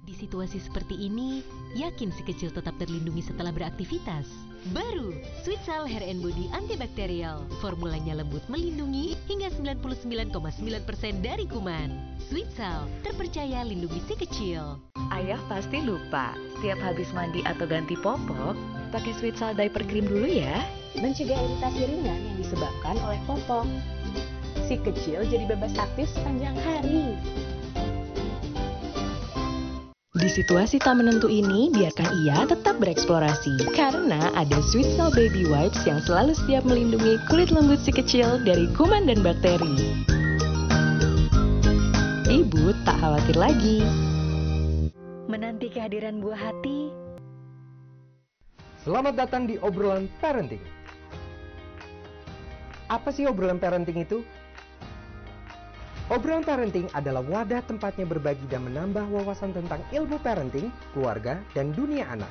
Di situasi seperti ini, yakin si kecil tetap terlindungi setelah beraktivitas? Baru, Sweetsal Hair and Body Antibakterial. Formulanya lembut melindungi hingga 99,9% dari kuman. Sweetsal, terpercaya lindungi si kecil. Ayah pasti lupa, setiap habis mandi atau ganti popok, pakai Sweetsal diaper cream dulu ya. Mencegah iritasi ringan yang disebabkan oleh popok. Si kecil jadi bebas aktif sepanjang hari. Di situasi tak menentu ini, biarkan ia tetap bereksplorasi. Karena ada Sweetsal Baby Wipes yang selalu siap melindungi kulit lembut si kecil dari kuman dan bakteri. Ibu tak khawatir lagi. Menanti kehadiran buah hati. Selamat datang di obrolan parenting. Apa sih obrolan parenting itu? Obrolan parenting adalah wadah tempatnya berbagi dan menambah wawasan tentang ilmu parenting, keluarga, dan dunia anak.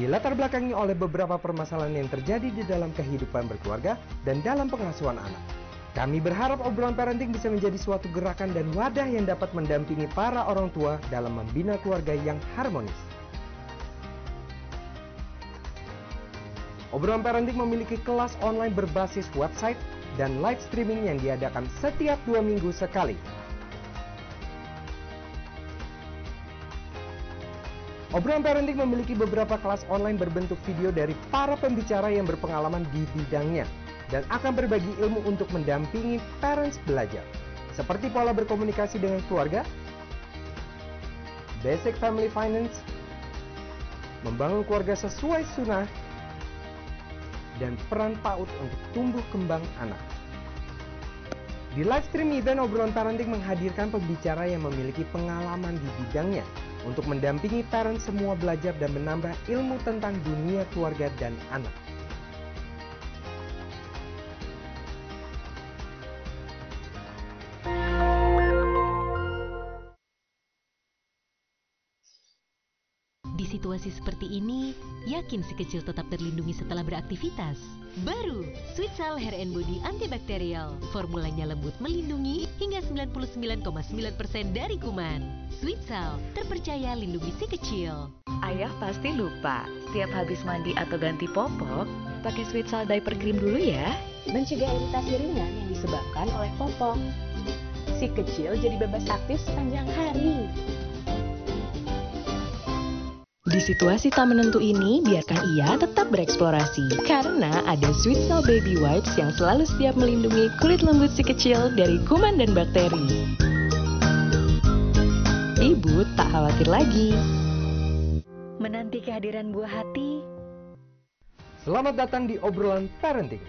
Dilatar belakangi oleh beberapa permasalahan yang terjadi di dalam kehidupan berkeluarga dan dalam pengasuhan anak. Kami berharap obrolan parenting bisa menjadi suatu gerakan dan wadah yang dapat mendampingi para orang tua dalam membina keluarga yang harmonis. Obrolan parenting memiliki kelas online berbasis website dan live streaming yang diadakan setiap 2 minggu sekali. Obrolan parenting memiliki beberapa kelas online berbentuk video dari para pembicara yang berpengalaman di bidangnya dan akan berbagi ilmu untuk mendampingi parents belajar, seperti pola berkomunikasi dengan keluarga, basic family finance, membangun keluarga sesuai sunnah, dan peran PAUD untuk tumbuh kembang anak. Di live stream event, obrolan parenting menghadirkan pembicara yang memiliki pengalaman di bidangnya untuk mendampingi parents semua belajar dan menambah ilmu tentang dunia keluarga dan anak. Di situasi seperti ini, yakin si kecil tetap terlindungi setelah beraktivitas? Baru, Sweetsal Hair and Body Antibakterial. Formulanya lembut melindungi hingga 99,9% dari kuman. Sweetsal, terpercaya lindungi si kecil. Ayah pasti lupa, setiap habis mandi atau ganti popok, pakai Sweetsal diaper cream dulu ya. Mencegah iritasi ringan yang disebabkan oleh popok. Si kecil jadi bebas aktif sepanjang hari. Di situasi tak menentu ini, biarkan ia tetap bereksplorasi. Karena ada Sweetsal Baby Wipes yang selalu siap melindungi kulit lembut si kecil dari kuman dan bakteri. Ibu tak khawatir lagi. Menanti kehadiran buah hati. Selamat datang di obrolan parenting.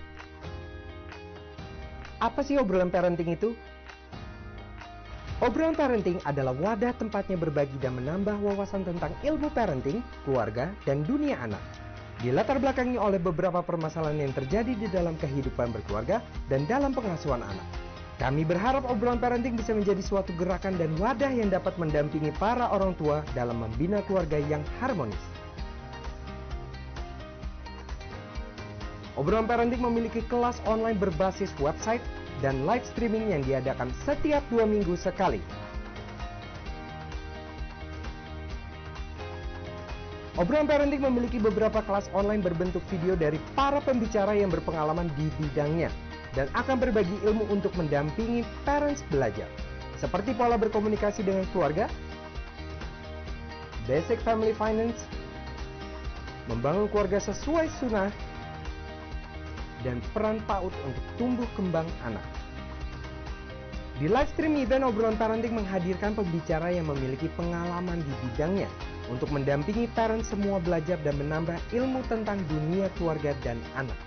Apa sih obrolan parenting itu? Obrolan parenting adalah wadah tempatnya berbagi dan menambah wawasan tentang ilmu parenting, keluarga, dan dunia anak. Dilatar belakangi oleh beberapa permasalahan yang terjadi di dalam kehidupan berkeluarga dan dalam pengasuhan anak. Kami berharap obrolan parenting bisa menjadi suatu gerakan dan wadah yang dapat mendampingi para orang tua dalam membina keluarga yang harmonis. Obrolan parenting memiliki kelas online berbasis website dan live streaming yang diadakan setiap 2 minggu sekali. Obrolan Parenting memiliki beberapa kelas online berbentuk video dari para pembicara yang berpengalaman di bidangnya dan akan berbagi ilmu untuk mendampingi parents belajar, seperti pola berkomunikasi dengan keluarga, basic family finance, membangun keluarga sesuai sunnah, dan peran PAUD untuk tumbuh kembang anak. Di live stream event, Obrolan Parenting menghadirkan pembicara yang memiliki pengalaman di bidangnya untuk mendampingi parents semua belajar dan menambah ilmu tentang dunia keluarga dan anak.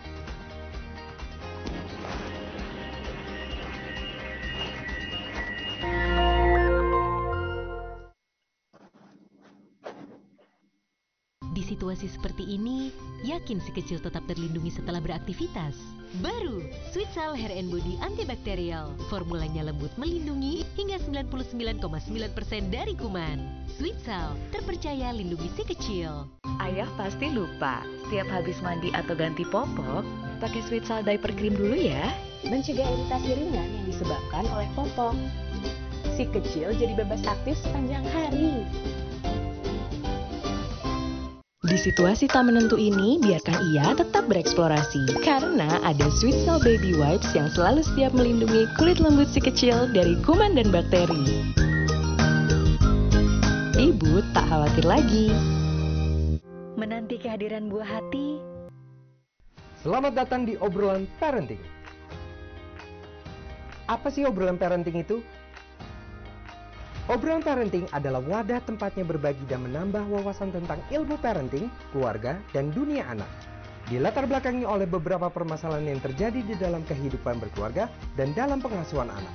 Di situasi seperti ini, yakin si kecil tetap terlindungi setelah beraktivitas? Baru, Sweetsal Hair and Body Antibakterial. Formulanya lembut melindungi hingga 99,9% dari kuman. Sweetsal, terpercaya lindungi si kecil. Ayah pasti lupa, setiap habis mandi atau ganti popok, pakai Sweetsal diaper cream dulu ya. Mencegah iritasi ringan yang disebabkan oleh popok. Si kecil jadi bebas aktif sepanjang hari. Di situasi tak menentu ini, biarkan ia tetap bereksplorasi. Karena ada Sweetsal Baby Wipes yang selalu siap melindungi kulit lembut si kecil dari kuman dan bakteri. Ibu tak khawatir lagi. Menanti kehadiran buah hati. Selamat datang di Obrolan Parenting. Apa sih obrolan parenting itu? Obrolan Parenting adalah wadah tempatnya berbagi dan menambah wawasan tentang ilmu parenting, keluarga, dan dunia anak. Dilatar belakangi oleh beberapa permasalahan yang terjadi di dalam kehidupan berkeluarga dan dalam pengasuhan anak.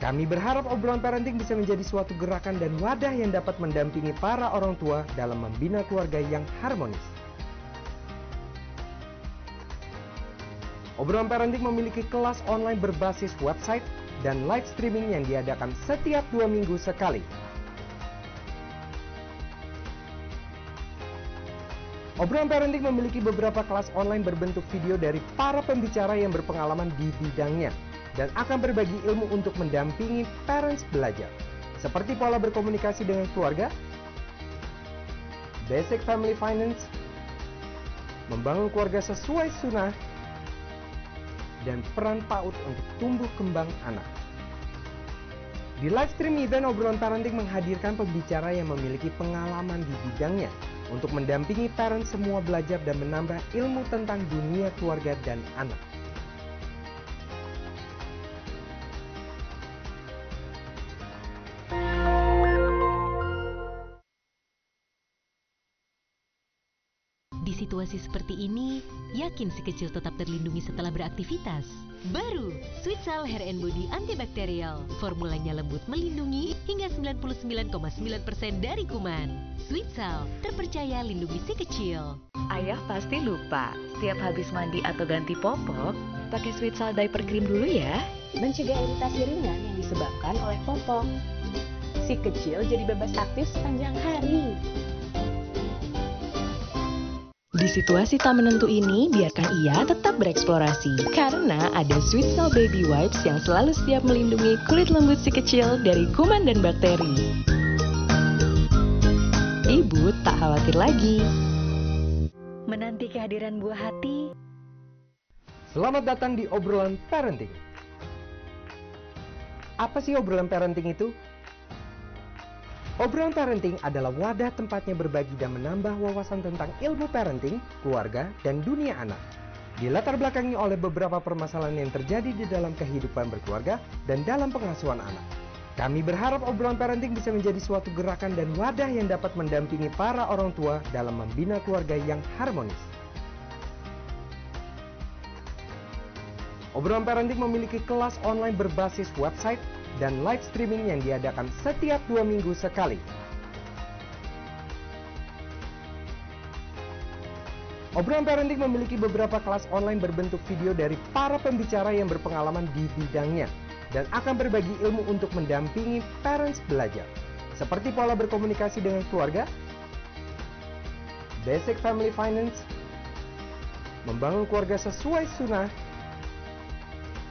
Kami berharap obrolan parenting bisa menjadi suatu gerakan dan wadah yang dapat mendampingi para orang tua dalam membina keluarga yang harmonis. Obrolan Parenting memiliki kelas online berbasis website dan live streaming yang diadakan setiap 2 minggu sekali. Obrolan Parenting memiliki beberapa kelas online berbentuk video dari para pembicara yang berpengalaman di bidangnya dan akan berbagi ilmu untuk mendampingi parents belajar, seperti pola berkomunikasi dengan keluarga, basic family finance, membangun keluarga sesuai sunnah, dan peran PAUD untuk tumbuh kembang anak. Di live stream event, Obrolan Parenting menghadirkan pembicara yang memiliki pengalaman di bidangnya untuk mendampingi parents semua belajar dan menambah ilmu tentang dunia keluarga dan anak. Di situasi seperti ini, yakin si kecil tetap terlindungi setelah beraktivitas? Baru, Sweetsal Hair and Body Antibakterial. Formulanya lembut melindungi hingga 99,9% dari kuman. Sweetsal, terpercaya lindungi si kecil. Ayah pasti lupa, setiap habis mandi atau ganti popok, pakai Sweetsal diaper cream dulu ya. Mencegah iritasi ringan yang disebabkan oleh popok. Si kecil jadi bebas aktif sepanjang hari. Di situasi tak menentu ini, biarkan ia tetap bereksplorasi. Karena ada Sweetsal Baby Wipes yang selalu siap melindungi kulit lembut si kecil dari kuman dan bakteri. Ibu tak khawatir lagi. Menanti kehadiran buah hati. Selamat datang di Obrolan Parenting. Apa sih obrolan parenting itu? Obrolan Parenting adalah wadah tempatnya berbagi dan menambah wawasan tentang ilmu parenting, keluarga, dan dunia anak. Dilatar belakangi oleh beberapa permasalahan yang terjadi di dalam kehidupan berkeluarga dan dalam pengasuhan anak. Kami berharap obrolan parenting bisa menjadi suatu gerakan dan wadah yang dapat mendampingi para orang tua dalam membina keluarga yang harmonis. Obrolan Parenting memiliki kelas online berbasis website dan live streaming yang diadakan setiap 2 minggu sekali. Obrolan Parenting memiliki beberapa kelas online berbentuk video dari para pembicara yang berpengalaman di bidangnya dan akan berbagi ilmu untuk mendampingi parents belajar, seperti pola berkomunikasi dengan keluarga, basic family finance, membangun keluarga sesuai sunnah,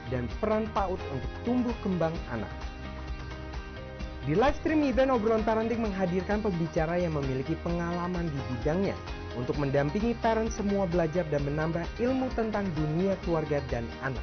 dan peran PAUD untuk tumbuh kembang anak. Di live stream event, obrolan parenting menghadirkan pembicara yang memiliki pengalaman di bidangnya untuk mendampingi parent semua belajar dan menambah ilmu tentang dunia keluarga dan anak.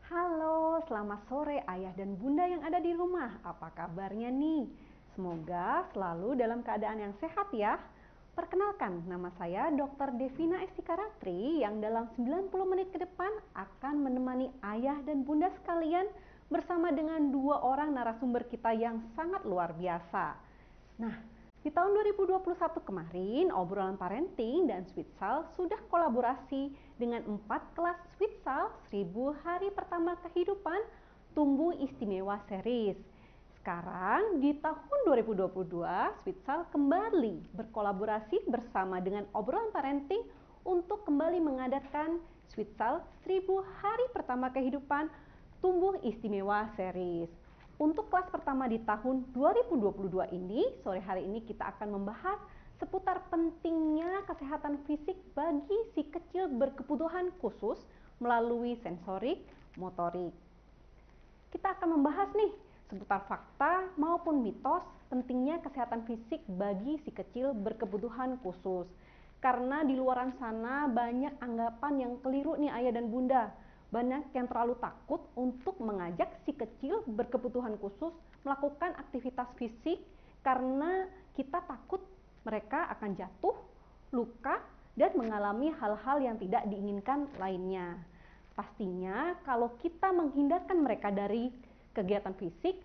Halo, selamat sore ayah dan bunda yang ada di rumah. Apa kabarnya nih? Semoga selalu dalam keadaan yang sehat ya. Perkenalkan, nama saya Dr. Devina Estika Ratri yang dalam 90 menit ke depan akan menemani ayah dan bunda sekalian bersama dengan dua orang narasumber kita yang sangat luar biasa. Nah, di tahun 2021 kemarin, obrolan parenting dan Sweetsal sudah kolaborasi dengan 4 kelas Sweetsal 1000 hari pertama kehidupan tumbuh istimewa series. Sekarang di tahun 2022, Sweetsal kembali berkolaborasi bersama dengan obrolan parenting untuk kembali mengadakan Sweetsal 1000 hari pertama kehidupan tumbuh istimewa series. Untuk kelas pertama di tahun 2022 ini, sore hari ini kita akan membahas seputar pentingnya kesehatan fisik bagi si kecil berkebutuhan khusus melalui sensorik, motorik. Kita akan membahas nih seputar fakta maupun mitos pentingnya kesehatan fisik bagi si kecil berkebutuhan khusus. Karena di luaran sana banyak anggapan yang keliru nih ayah dan bunda. Banyak yang terlalu takut untuk mengajak si kecil berkebutuhan khusus melakukan aktivitas fisik karena kita takut mereka akan jatuh, luka, dan mengalami hal-hal yang tidak diinginkan lainnya. Pastinya kalau kita menghindarkan mereka dari kegiatan fisik,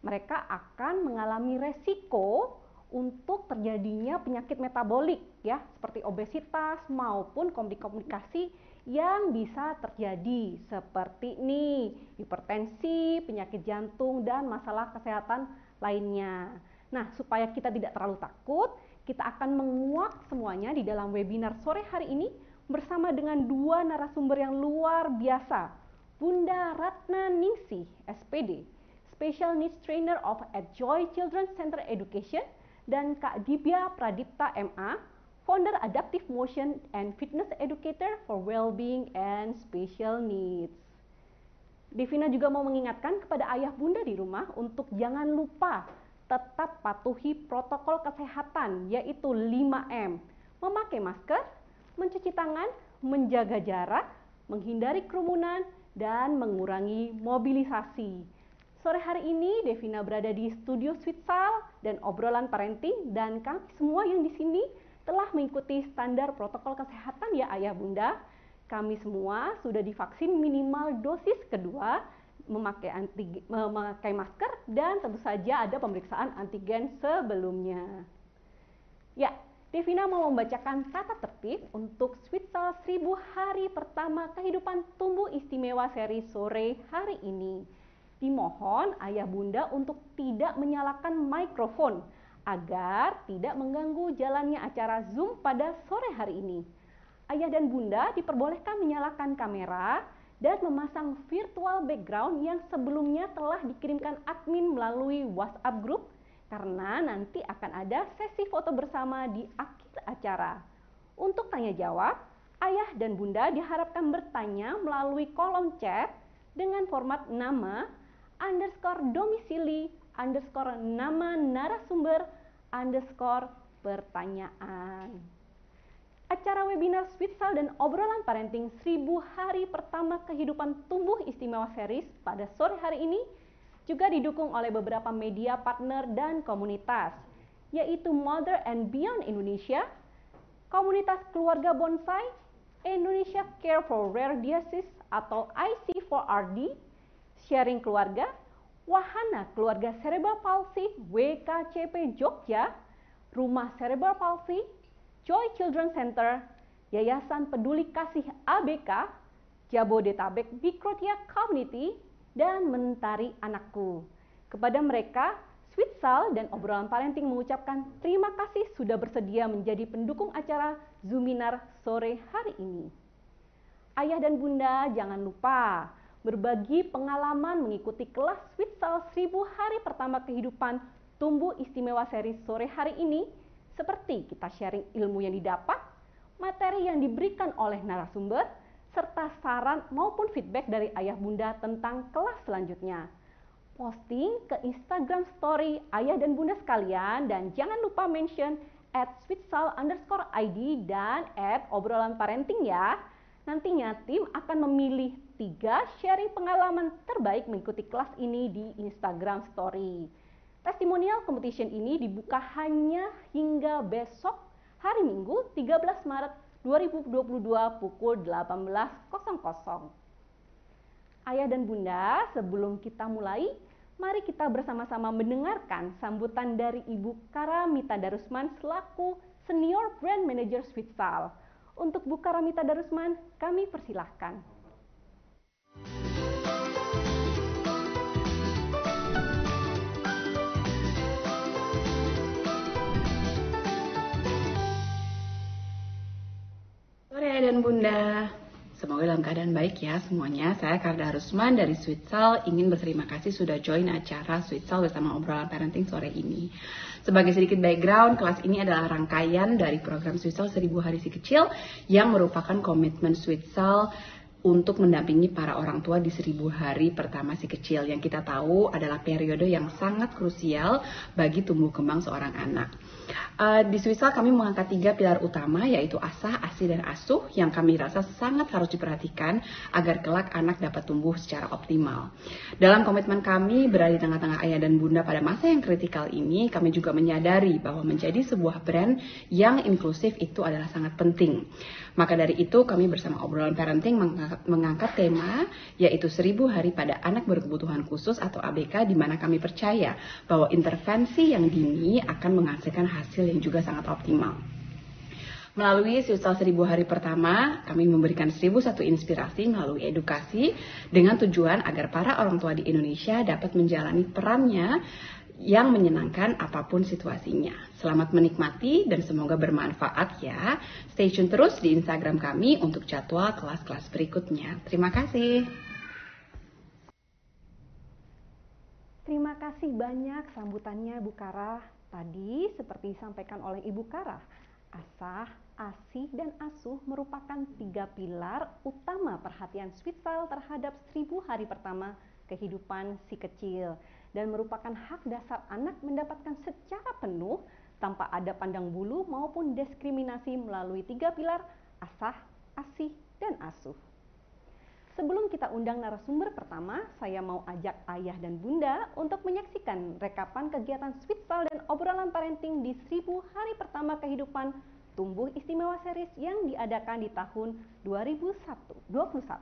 mereka akan mengalami resiko untuk terjadinya penyakit metabolik ya, seperti obesitas maupun komplikasi yang bisa terjadi seperti nih, hipertensi, penyakit jantung, dan masalah kesehatan lainnya. Nah, supaya kita tidak terlalu takut, kita akan menguak semuanya di dalam webinar sore hari ini bersama dengan dua narasumber yang luar biasa. Bunda Ratna Ningsih, SPD, Special Needs Trainer of Joy Children's Center Education, dan Kak Dibya Pradipta MA, Founder Adaptive Motion and Fitness Educator for Wellbeing and Special Needs. Devina juga mau mengingatkan kepada ayah bunda di rumah untuk jangan lupa tetap patuhi protokol kesehatan, yaitu 5M. Memakai masker, mencuci tangan, menjaga jarak, menghindari kerumunan, dan mengurangi mobilisasi. Sore hari ini Devina berada di studio Sweetsal dan obrolan parenting, dan kami semua yang di sini telah mengikuti standar protokol kesehatan ya ayah bunda. Kami semua sudah divaksin minimal dosis kedua, memakai masker, dan tentu saja ada pemeriksaan antigen sebelumnya. Ya, Devina mau membacakan tata tertib untuk Sweetsal 1000 hari pertama kehidupan tumbuh istimewa seri sore hari ini. Dimohon ayah bunda untuk tidak menyalakan mikrofon agar tidak mengganggu jalannya acara Zoom pada sore hari ini. Ayah dan bunda diperbolehkan menyalakan kamera dan memasang virtual background yang sebelumnya telah dikirimkan admin melalui WhatsApp group, karena nanti akan ada sesi foto bersama di akhir acara. Untuk tanya jawab, ayah dan bunda diharapkan bertanya melalui kolom chat dengan format nama, _domisili, _nama narasumber, _pertanyaan. Acara webinar Sweetsal dan obrolan parenting 1000 hari pertama kehidupan tumbuh istimewa series pada sore hari ini juga didukung oleh beberapa media partner dan komunitas, yaitu Mother and Beyond Indonesia, Komunitas Keluarga Bonsai, Indonesia Care for Rare Disease atau IC4RD, Sharing Keluarga, Wahana Keluarga Cerebral Palsy WKCP Jogja, Rumah Cerebral Palsy, Joy Children Center, Yayasan Peduli Kasih ABK, Jabodetabek Bikrotia Community, dan Mentari Anakku. Kepada mereka, Sweet Sal dan Obrolan Parenting mengucapkan terima kasih sudah bersedia menjadi pendukung acara Zoominar sore hari ini. Ayah dan bunda jangan lupa berbagi pengalaman mengikuti kelas Sweet Sal 1000 hari pertama kehidupan Tumbuh Istimewa seri sore hari ini, seperti kita sharing ilmu yang didapat, materi yang diberikan oleh narasumber, serta saran maupun feedback dari ayah bunda tentang kelas selanjutnya. Posting ke Instagram story ayah dan bunda sekalian, dan jangan lupa mention @sweetsal_id dan @obrolan parenting ya. Nantinya tim akan memilih 3 sharing pengalaman terbaik mengikuti kelas ini di Instagram story. Testimonial competition ini dibuka hanya hingga besok hari Minggu 13 Maret 2022 pukul 18.00. Ayah dan bunda, sebelum kita mulai, mari kita bersama-sama mendengarkan sambutan dari Ibu Karamita Darusman selaku Senior Brand Manager Sweet Sal. Untuk Bu Karamita Darusman, kami persilahkan. Sore Ayah dan Bunda, semoga dalam keadaan baik ya semuanya. Saya Karda Darusman dari Sweet Sal ingin berterima kasih sudah join acara Sweet Sal bersama Obrolan Parenting sore ini. Sebagai sedikit background, kelas ini adalah rangkaian dari program Sweet Sal 1000 Hari Si Kecil yang merupakan komitmen Sweet Sal untuk mendampingi para orang tua di 1000 hari pertama si kecil, yang kita tahu adalah periode yang sangat krusial bagi tumbuh kembang seorang anak. Di Sweet Sal kami mengangkat 3 pilar utama, yaitu asah, asi, dan asuh, yang kami rasa sangat harus diperhatikan agar kelak anak dapat tumbuh secara optimal. Dalam komitmen kami berada di tengah-tengah ayah dan bunda pada masa yang kritikal ini, kami juga menyadari bahwa menjadi sebuah brand yang inklusif itu adalah sangat penting. Maka dari itu kami bersama Obrolan Parenting mengangkat tema yaitu 1000 hari pada anak berkebutuhan khusus atau ABK, di mana kami percaya bahwa intervensi yang dini akan menghasilkan hasil yang juga sangat optimal. Melalui Sweet Sal 1000 hari pertama, kami memberikan 1001 inspirasi melalui edukasi dengan tujuan agar para orang tua di Indonesia dapat menjalani perannya yang menyenangkan apapun situasinya. Selamat menikmati dan semoga bermanfaat ya. Stay tune terus di Instagram kami untuk jadwal kelas-kelas berikutnya. Terima kasih. Terima kasih banyak sambutannya Bu Kara. Tadi seperti disampaikan oleh Ibu Kara, asah, asih, dan asuh merupakan 3 pilar utama perhatian Sweet Sal terhadap 1000 hari pertama kehidupan si kecil, dan merupakan hak dasar anak mendapatkan secara penuh tanpa ada pandang bulu maupun diskriminasi melalui 3 pilar asah, asih, dan asuh. Sebelum kita undang narasumber pertama, saya mau ajak ayah dan bunda untuk menyaksikan rekapan kegiatan Sweet Sal dan Obrolan Parenting di 1000 hari pertama kehidupan Tumbuh Istimewa Series yang diadakan di tahun 2021.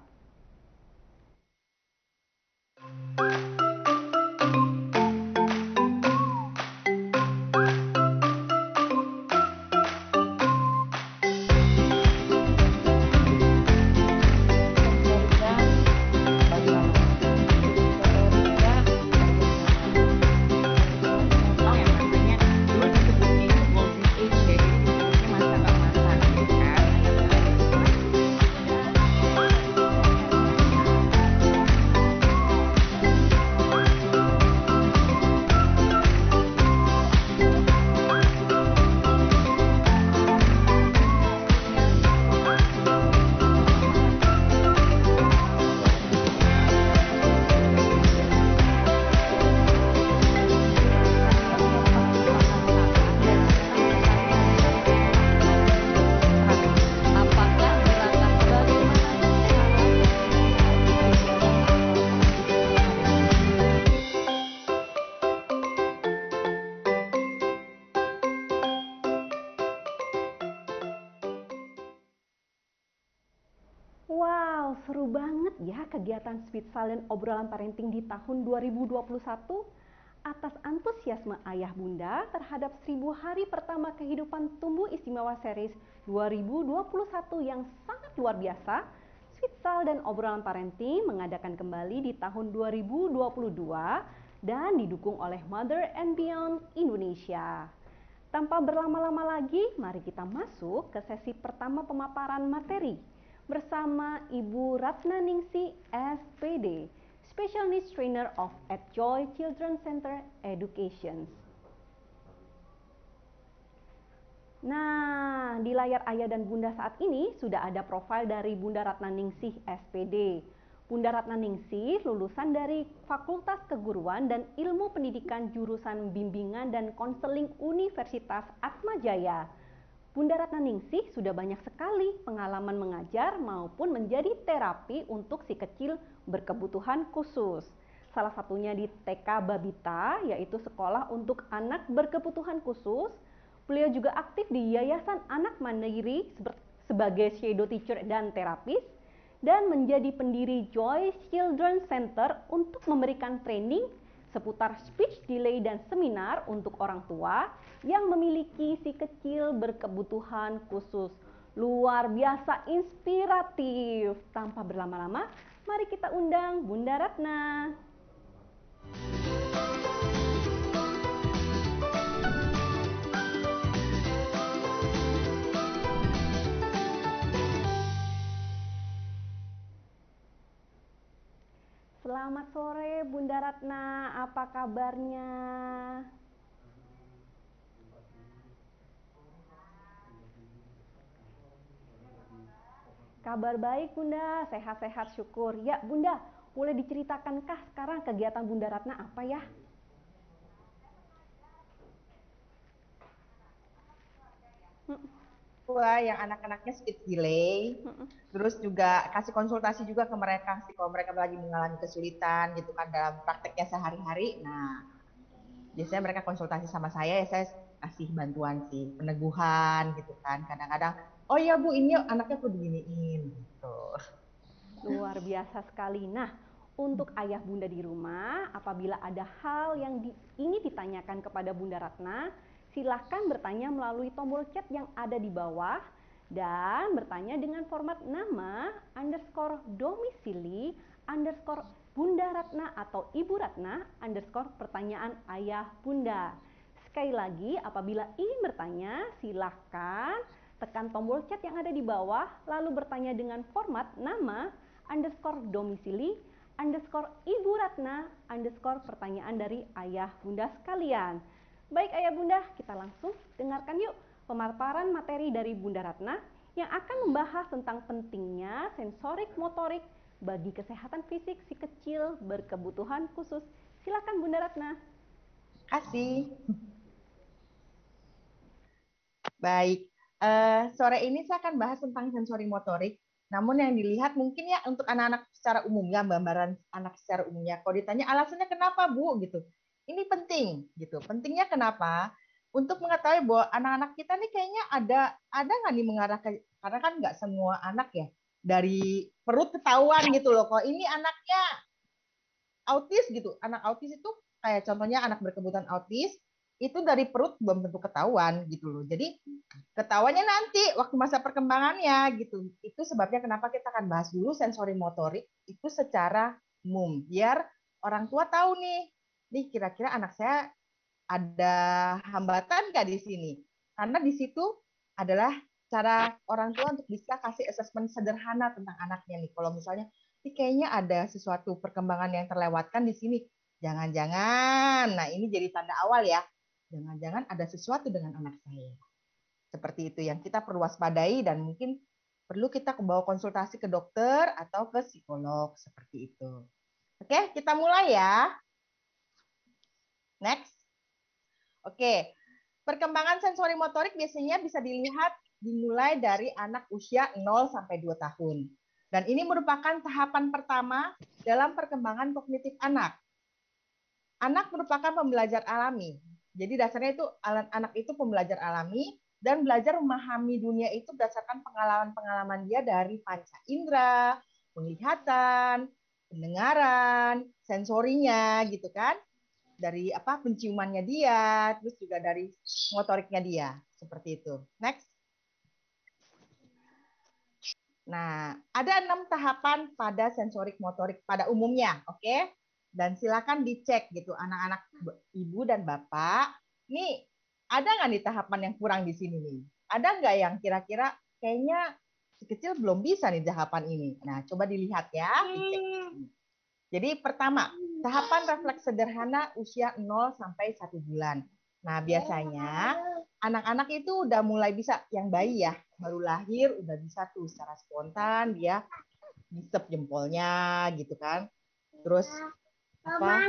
Wow, seru banget ya kegiatan Sweet Sal dan Obrolan Parenting di tahun 2021. atas antusiasme ayah bunda terhadap 1000 hari pertama kehidupan Tumbuh Istimewa Series 2021 yang sangat luar biasa, Switsal dan Obrolan Parenting mengadakan kembali di tahun 2022 dan didukung oleh Mother and Beyond Indonesia. Tanpa berlama-lama lagi, mari kita masuk ke sesi pertama pemaparan materi bersama Ibu Ratna Ningsi, SPD, Special Needs Trainer of at Joy Children's Center Education. Nah, di layar ayah dan bunda saat ini sudah ada profil dari Bunda Ratna Ningsih, SPD. Bunda Ratna Ningsih lulusan dari Fakultas Keguruan dan Ilmu Pendidikan jurusan Bimbingan dan Konseling Universitas Atmajaya. Bunda Ratna Ningsih sudah banyak sekali pengalaman mengajar maupun menjadi terapi untuk si kecil berkebutuhan khusus. Salah satunya di TK Babita, yaitu sekolah untuk anak berkebutuhan khusus. Beliau juga aktif di Yayasan Anak Mandiri sebagai shadow teacher dan terapis, dan menjadi pendiri Joy Children's Center untuk memberikan training seputar speech delay dan seminar untuk orang tua yang memiliki si kecil berkebutuhan khusus. Luar biasa inspiratif. Tanpa berlama-lama, mari kita undang Bunda Ratna. Selamat sore Bunda Ratna, apa kabarnya? Kabar baik Bunda, sehat-sehat syukur. Ya Bunda, boleh diceritakankah sekarang kegiatan Bunda Ratna apa ya? Tua yang anak-anaknya speech delay, terus juga kasih konsultasi juga ke mereka sih kalau mereka lagi mengalami kesulitan gitu kan dalam prakteknya sehari-hari. Nah, biasanya mereka konsultasi sama saya, ya saya kasih bantuan sih, peneguhan gitu kan. Kadang-kadang, oh iya Bu, ini anaknya tuh beginiin gitu. Luar biasa sekali. Nah, untuk ayah bunda di rumah, apabila ada hal yang ingin ditanyakan kepada Bunda Ratna, silahkan bertanya melalui tombol chat yang ada di bawah dan bertanya dengan format nama underscore domisili underscore Bunda Ratna atau Ibu Ratna underscore pertanyaan ayah bunda. Sekali lagi, apabila ingin bertanya, silahkan tekan tombol chat yang ada di bawah lalu bertanya dengan format nama underscore domisili underscore Ibu Ratna underscore pertanyaan dari ayah bunda sekalian. Baik ayah bunda, kita langsung dengarkan yuk pemaparan materi dari Bunda Ratna yang akan membahas tentang pentingnya sensorik motorik bagi kesehatan fisik si kecil berkebutuhan khusus. Silakan Bunda Ratna. Kasih. Baik, sore ini saya akan bahas tentang sensori motorik. Namun yang dilihat mungkin ya untuk anak-anak secara umum ya, gambaran anak secara umumnya. Kalau ditanya alasannya kenapa Bu gitu, ini penting gitu. Pentingnya kenapa? Untuk mengetahui bahwa anak-anak kita nih kayaknya ada nggak nih mengarah ke, karena kan nggak semua anak ya dari perut ketahuan gitu loh. Kok ini anaknya autis gitu, anak autis itu kayak contohnya anak berkebutuhan autis itu dari perut belum tentu ketahuan gitu loh. Jadi ketahuannya nanti waktu masa perkembangannya gitu. Itu sebabnya kenapa kita akan bahas dulu sensori motorik itu secara umum biar orang tua tahu nih kira-kira anak saya ada hambatan nggak di sini. Karena di situ adalah cara orang tua untuk bisa kasih assessment sederhana tentang anaknya nih. Kalau misalnya ini kayaknya ada sesuatu perkembangan yang terlewatkan di sini. Jangan-jangan, nah ini jadi tanda awal ya. Jangan-jangan ada sesuatu dengan anak saya. Seperti itu yang kita perlu waspadai dan mungkin perlu kita bawa konsultasi ke dokter atau ke psikolog seperti itu. Oke, kita mulai ya. Next. Oke, perkembangan sensori motorik biasanya bisa dilihat dimulai dari anak usia 0 sampai 2 tahun. Dan ini merupakan tahapan pertama dalam perkembangan kognitif anak. Anak merupakan pembelajar alami. Jadi dasarnya itu anak itu pembelajar alami dan belajar memahami dunia itu berdasarkan pengalaman-pengalaman dia dari panca indera, penglihatan, pendengaran, sensorinya gitu kan. dari apa penciumannya dia, terus juga dari motoriknya dia, seperti itu. Next. Nah, ada 6 tahapan pada sensorik motorik pada umumnya, oke? Dan silakan dicek gitu, anak-anak ibu dan bapak. Nih, ada nggak nih tahapan yang kurang di sini nih? Ada nggak yang kira-kira kayaknya si kecil belum bisa nih tahapan ini? Nah, coba dilihat ya, dicek. Jadi pertama, tahapan refleks sederhana usia 0 sampai 1 bulan. Nah, biasanya anak-anak itu udah mulai bisa, yang bayi ya, baru lahir udah bisa tuh secara spontan dia ngisep jempolnya gitu kan. Terus apa?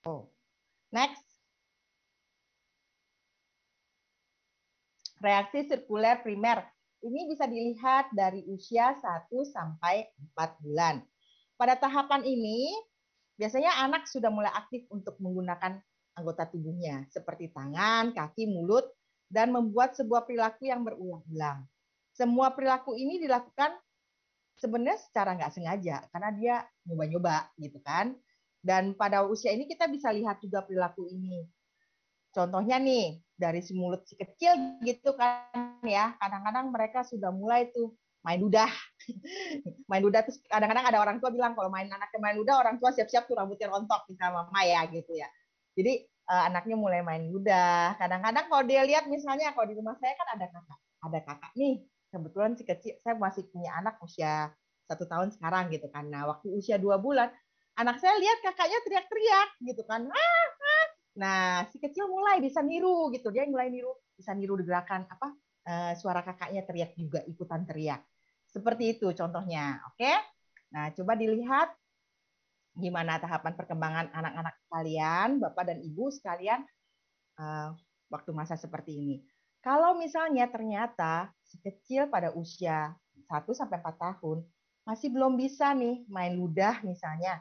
Oh, next. Reaksi sirkuler primer. Ini bisa dilihat dari usia 1 sampai 4 bulan. Pada tahapan ini, biasanya anak sudah mulai aktif untuk menggunakan anggota tubuhnya, seperti tangan, kaki, mulut, dan membuat sebuah perilaku yang berulang-ulang. Semua perilaku ini dilakukan sebenarnya secara nggak sengaja, karena dia nyoba-nyoba gitu kan. Dan pada usia ini kita bisa lihat juga perilaku ini. Contohnya nih, dari si mulut si kecil gitu kan ya, kadang-kadang mereka sudah mulai tuh main ludah. Main ludah terus kadang-kadang ada orang tua bilang kalau anaknya main ludah, orang tua siap-siap tuh rambutnya rontok misalnya mama ya gitu ya. Jadi anaknya mulai main ludah. Kadang-kadang kalau dia lihat misalnya kalau di rumah saya kan ada kakak nih. Kebetulan si kecil saya masih punya anak usia 1 tahun sekarang gitu kan. Nah waktu usia 2 bulan, anak saya lihat kakaknya teriak-teriak gitu kan. Nah, si kecil mulai bisa niru gitu. Dia mulai bisa niru gerakan apa suara kakaknya teriak juga, ikutan teriak. Seperti itu contohnya, oke? Nah, coba dilihat gimana tahapan perkembangan anak-anak kalian, Bapak dan Ibu sekalian waktu masa seperti ini. Kalau misalnya ternyata si kecil pada usia 1 sampai 4 tahun masih belum bisa nih main ludah misalnya.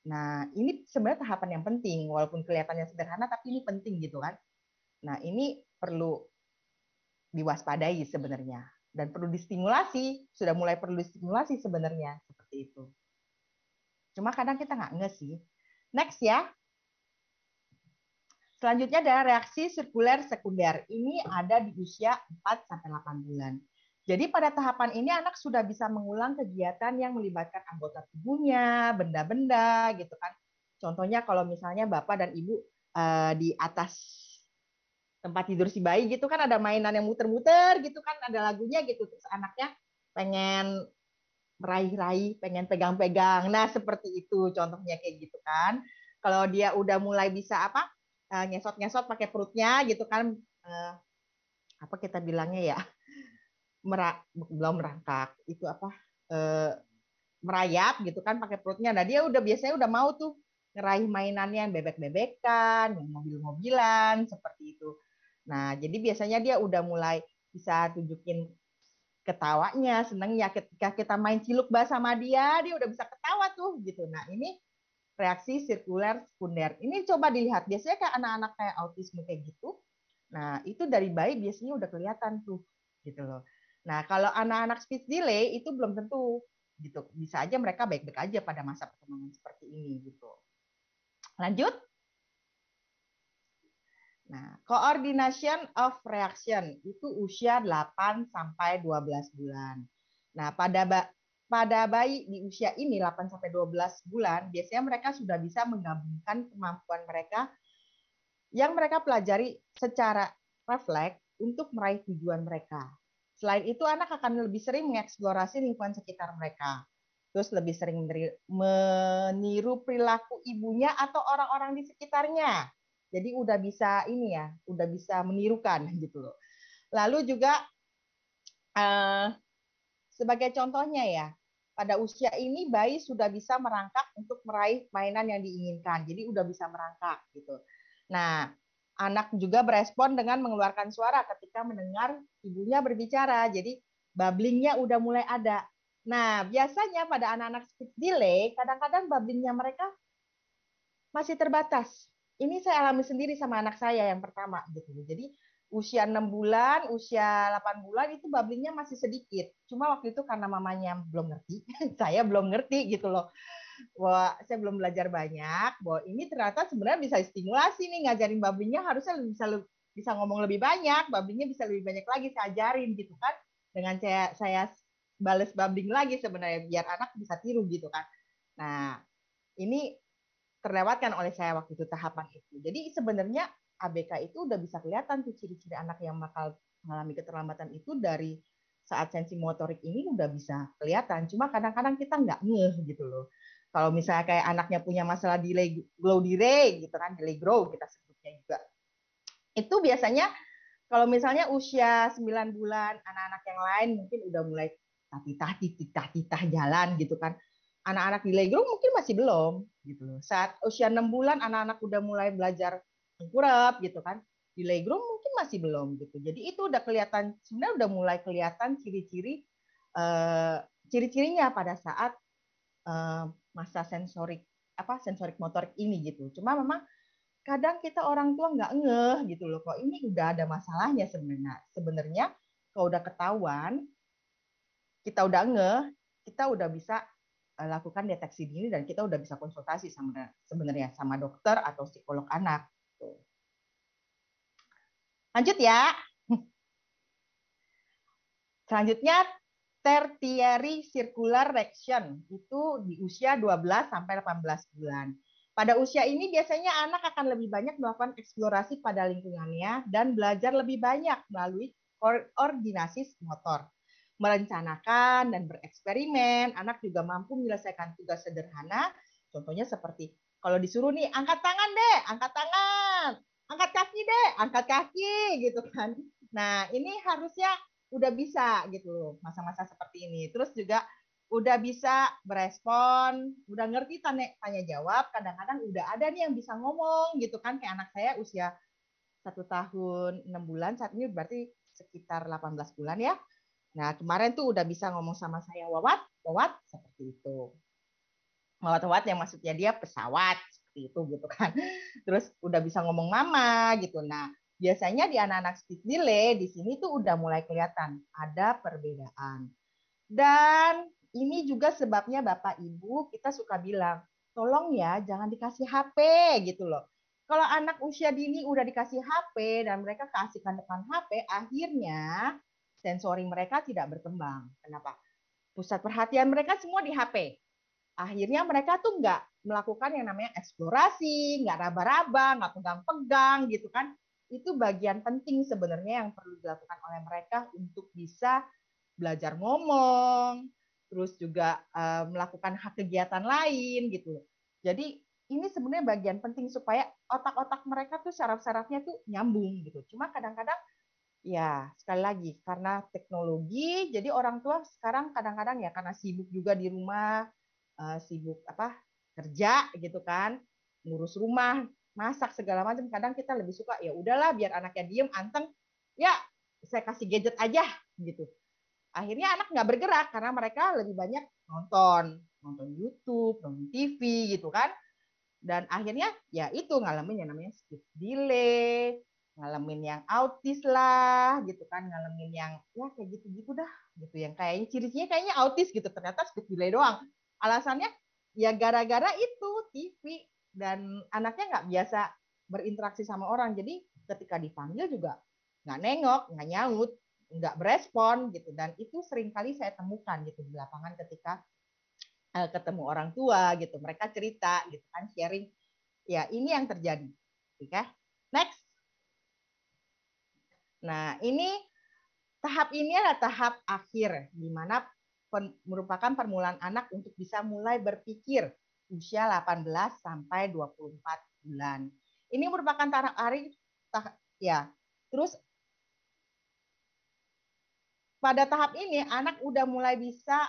Nah, ini sebenarnya tahapan yang penting, walaupun kelihatannya sederhana, tapi ini penting gitu kan. Nah, ini perlu diwaspadai sebenarnya. Dan perlu distimulasi, sudah mulai perlu distimulasi sebenarnya, seperti itu. Cuma kadang kita nggak nge sih. Next ya. Selanjutnya adalah reaksi sirkuler sekunder. Ini ada di usia 4-8 bulan. Jadi pada tahapan ini anak sudah bisa mengulang kegiatan yang melibatkan anggota tubuhnya, benda-benda gitu kan. Contohnya kalau misalnya Bapak dan Ibu di atas tempat tidur si bayi gitu kan ada mainan yang muter-muter gitu kan, ada lagunya gitu. Terus anaknya pengen meraih-raih, pengen pegang-pegang. Nah, seperti itu contohnya kayak gitu kan. Kalau dia udah mulai bisa apa? Nyesot-nyesot pakai perutnya gitu kan. Apa kita bilangnya ya? Belum merangkak. Itu apa? Merayap gitu kan pakai perutnya. Nah, dia udah biasanya udah mau tuh ngeraih mainannya yang bebek-bebekan, yang mobil-mobilan, seperti itu. Nah, jadi biasanya dia udah mulai bisa tunjukin ketawanya, senengnya ketika kita main ciluk bah sama dia udah bisa ketawa tuh gitu. Nah, ini reaksi sirkuler sekunder. Ini coba dilihat, biasanya kayak anak-anak kayak autisme kayak gitu. Nah, itu dari bayi biasanya udah kelihatan tuh gitu loh. Nah, kalau anak-anak speech delay itu belum tentu gitu. Bisa aja mereka baik-baik aja pada masa perkembangan seperti ini gitu. Lanjut. Nah, coordination of reaction itu usia 8 sampai 12 bulan. Nah, pada bayi di usia ini 8 sampai 12 bulan, biasanya mereka sudah bisa menggabungkan kemampuan mereka yang mereka pelajari secara refleks untuk meraih tujuan mereka. Selain itu, anak akan lebih sering mengeksplorasi lingkungan sekitar mereka. Terus lebih sering meniru perilaku ibunya atau orang-orang di sekitarnya. Jadi udah bisa ini ya, udah bisa menirukan gitu loh. Lalu juga sebagai contohnya ya, pada usia ini bayi sudah bisa merangkak untuk meraih mainan yang diinginkan. Jadi udah bisa merangkak gitu. Nah, anak juga berespon dengan mengeluarkan suara ketika mendengar ibunya berbicara. Jadi babblingnya udah mulai ada. Nah, biasanya pada anak-anak speech delay, kadang-kadang babblingnya mereka masih terbatas. Ini saya alami sendiri sama anak saya yang pertama gitu. Jadi usia 6 bulan, usia 8 bulan itu babblingnya masih sedikit. Cuma waktu itu karena mamanya belum ngerti, saya belum ngerti gitu loh. Wah, saya belum belajar banyak. Bahwa ini ternyata sebenarnya bisa stimulasi nih, ngajarin babblingnya harusnya bisa ngomong lebih banyak, babblingnya bisa lebih banyak lagi saya ajarin gitu kan. Dengan saya bales babbling lagi sebenarnya biar anak bisa tiru gitu kan. Nah, ini terlewatkan oleh saya waktu itu tahapan itu. Jadi sebenarnya ABK itu udah bisa kelihatan tuh ciri-ciri anak yang bakal mengalami keterlambatan itu dari saat sensi motorik ini udah bisa kelihatan. Cuma kadang-kadang kita nggak ngeh gitu loh. Kalau misalnya kayak anaknya punya masalah delay gitu kan, delay grow kita sebutnya juga. Itu biasanya kalau misalnya usia 9 bulan, anak-anak yang lain mungkin udah mulai titah-titah jalan gitu kan. Anak-anak di Legro mungkin masih belum gitu loh. Saat usia 6 bulan anak-anak udah mulai belajar tengkurap gitu kan. Di Legro mungkin masih belum gitu. Jadi itu udah kelihatan, sebenarnya udah mulai kelihatan ciri-ciri ciri-cirinya pada saat masa sensorik motorik ini gitu. Cuma memang kadang kita orang tua nggak ngeh gitu loh, kok ini udah ada masalahnya sebenarnya kalau udah ketahuan, kita udah ngeh, kita udah bisa lakukan deteksi dini dan kita udah bisa konsultasi sebenarnya sama dokter atau psikolog anak. Lanjut ya. Selanjutnya tertiary circular reaction itu di usia 12 sampai 18 bulan. Pada usia ini biasanya anak akan lebih banyak melakukan eksplorasi pada lingkungannya dan belajar lebih banyak melalui koordinasi motor. Merencanakan dan bereksperimen, anak juga mampu menyelesaikan tugas sederhana, contohnya seperti kalau disuruh nih, angkat tangan deh, angkat tangan, angkat kaki deh, angkat kaki, gitu kan. Nah, ini harusnya udah bisa gitu loh, masa-masa seperti ini. Terus juga udah bisa berespon, udah ngerti tanya jawab, kadang-kadang udah ada nih yang bisa ngomong gitu kan, kayak anak saya usia 1 tahun 6 bulan, saat ini berarti sekitar 18 bulan ya. Nah, kemarin tuh udah bisa ngomong sama saya, wawat, wawat, seperti itu. Wawat-wawat yang maksudnya dia pesawat, seperti itu gitu kan. Terus udah bisa ngomong mama gitu. Nah, biasanya di anak-anak speech delay, di sini tuh udah mulai kelihatan ada perbedaan. Dan ini juga sebabnya Bapak Ibu kita suka bilang, tolong ya jangan dikasih HP gitu loh. Kalau anak usia dini udah dikasih HP dan mereka keasikan depan HP, akhirnya sensori mereka tidak berkembang. Kenapa? Pusat perhatian mereka semua di HP. Akhirnya mereka tuh nggak melakukan yang namanya eksplorasi, nggak raba-raba, nggak pegang-pegang gitu kan. Itu bagian penting sebenarnya yang perlu dilakukan oleh mereka untuk bisa belajar ngomong, terus juga melakukan hak kegiatan lain gitu. Jadi ini sebenarnya bagian penting supaya otak-otak mereka tuh saraf-sarafnya tuh nyambung gitu. Cuma kadang-kadang ya sekali lagi karena teknologi, jadi orang tua sekarang kadang-kadang ya karena sibuk juga di rumah, sibuk kerja gitu kan, ngurus rumah, masak segala macam. Kadang kita lebih suka ya udahlah biar anaknya diem anteng, ya saya kasih gadget aja gitu. Akhirnya anak nggak bergerak karena mereka lebih banyak nonton YouTube, nonton TV gitu kan. Dan akhirnya ya itu ngalamin yang namanya speech delay, ngalamin yang autis lah gitu kan, ngalamin yang ya kayak gitu-gitu dah gitu, yang kayaknya ciri-cirinya kayaknya autis gitu, ternyata speech delay doang. Alasannya ya gara-gara itu TV dan anaknya nggak biasa berinteraksi sama orang, jadi ketika dipanggil juga nggak nengok, nggak nyaut, nggak berespon gitu. Dan itu seringkali saya temukan gitu di lapangan ketika ketemu orang tua gitu, mereka cerita gitu kan, sharing ya ini yang terjadi. Oke, next. Nah, tahap ini adalah tahap akhir di mana merupakan permulaan anak untuk bisa mulai berpikir usia 18 sampai 24 bulan. Ini merupakan tahap akhir ya. Terus pada tahap ini anak udah mulai bisa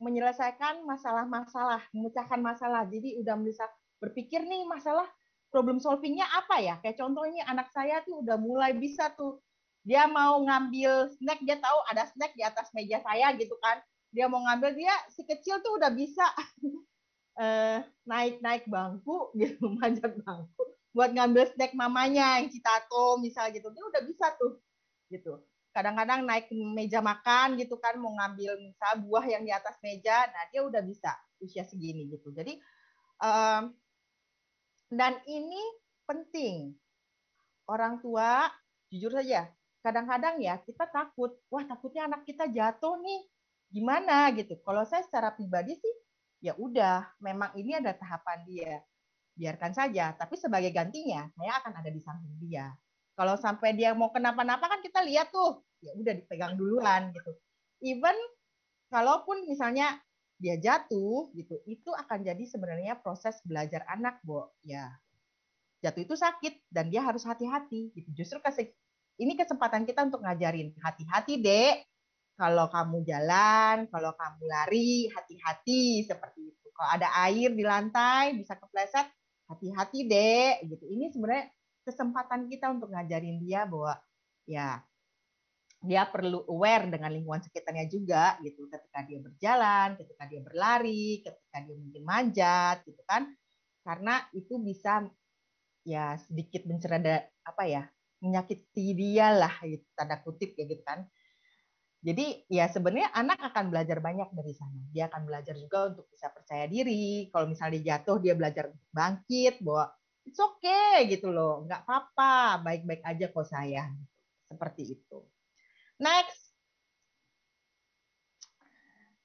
menyelesaikan masalah-masalah, memecahkan masalah. Jadi udah bisa berpikir nih masalah problem solvingnya apa ya. Kayak contohnya anak saya tuh udah mulai bisa tuh, dia mau ngambil snack, dia tahu ada snack di atas meja saya gitu kan. Dia mau ngambil, dia si kecil tuh udah bisa naik-naik bangku gitu, manjat bangku buat ngambil snack mamanya yang citato misal gitu, dia udah bisa tuh gitu. Kadang-kadang naik ke meja makan gitu kan, mau ngambil misal buah yang di atas meja, nah dia udah bisa usia segini gitu. Jadi dan ini penting, orang tua jujur saja kadang-kadang ya kita takut, wah takutnya anak kita jatuh nih, gimana gitu. Kalau saya secara pribadi sih ya udah, memang ini ada tahapan dia, biarkan saja. Tapi sebagai gantinya saya akan ada di samping dia. Kalau sampai dia mau kenapa-napa kan kita lihat tuh, ya udah dipegang duluan gitu. Even kalaupun misalnya dia jatuh gitu, itu akan jadi sebenarnya proses belajar anak, Bo. Ya, jatuh itu sakit dan dia harus hati-hati gitu. Justru ini kesempatan kita untuk ngajarin hati-hati, Dek. Kalau kamu jalan, kalau kamu lari, hati-hati seperti itu. Kalau ada air di lantai bisa kepleset, hati-hati, Dek, gitu. Ini sebenarnya kesempatan kita untuk ngajarin dia bahwa ya dia perlu aware dengan lingkungan sekitarnya juga gitu, ketika dia berjalan, ketika dia berlari, ketika dia mungkin manjat gitu kan, karena itu bisa ya sedikit mencerada apa ya, menyakiti dia lah gitu, tanda kutip ya gitu kan. Jadi ya sebenarnya anak akan belajar banyak dari sana. Dia akan belajar juga untuk bisa percaya diri. Kalau misalnya dia jatuh, dia belajar untuk bangkit, bahwa it's okay gitu loh, nggak apa-apa, baik-baik aja kok saya. Seperti itu. Next.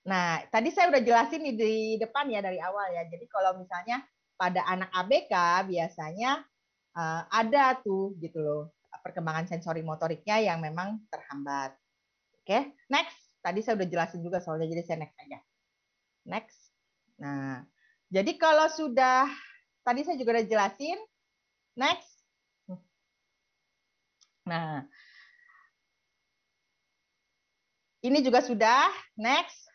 Nah, tadi saya udah jelasin di depan ya dari awal ya. Jadi kalau misalnya pada anak ABK biasanya ada tuh gitu loh perkembangan sensori motoriknya yang memang terhambat. Oke, next. Tadi saya udah jelasin juga soalnya, jadi saya next aja. Next. Nah, jadi kalau sudah tadi saya juga udah jelasin, next. Nah, ini juga sudah, next.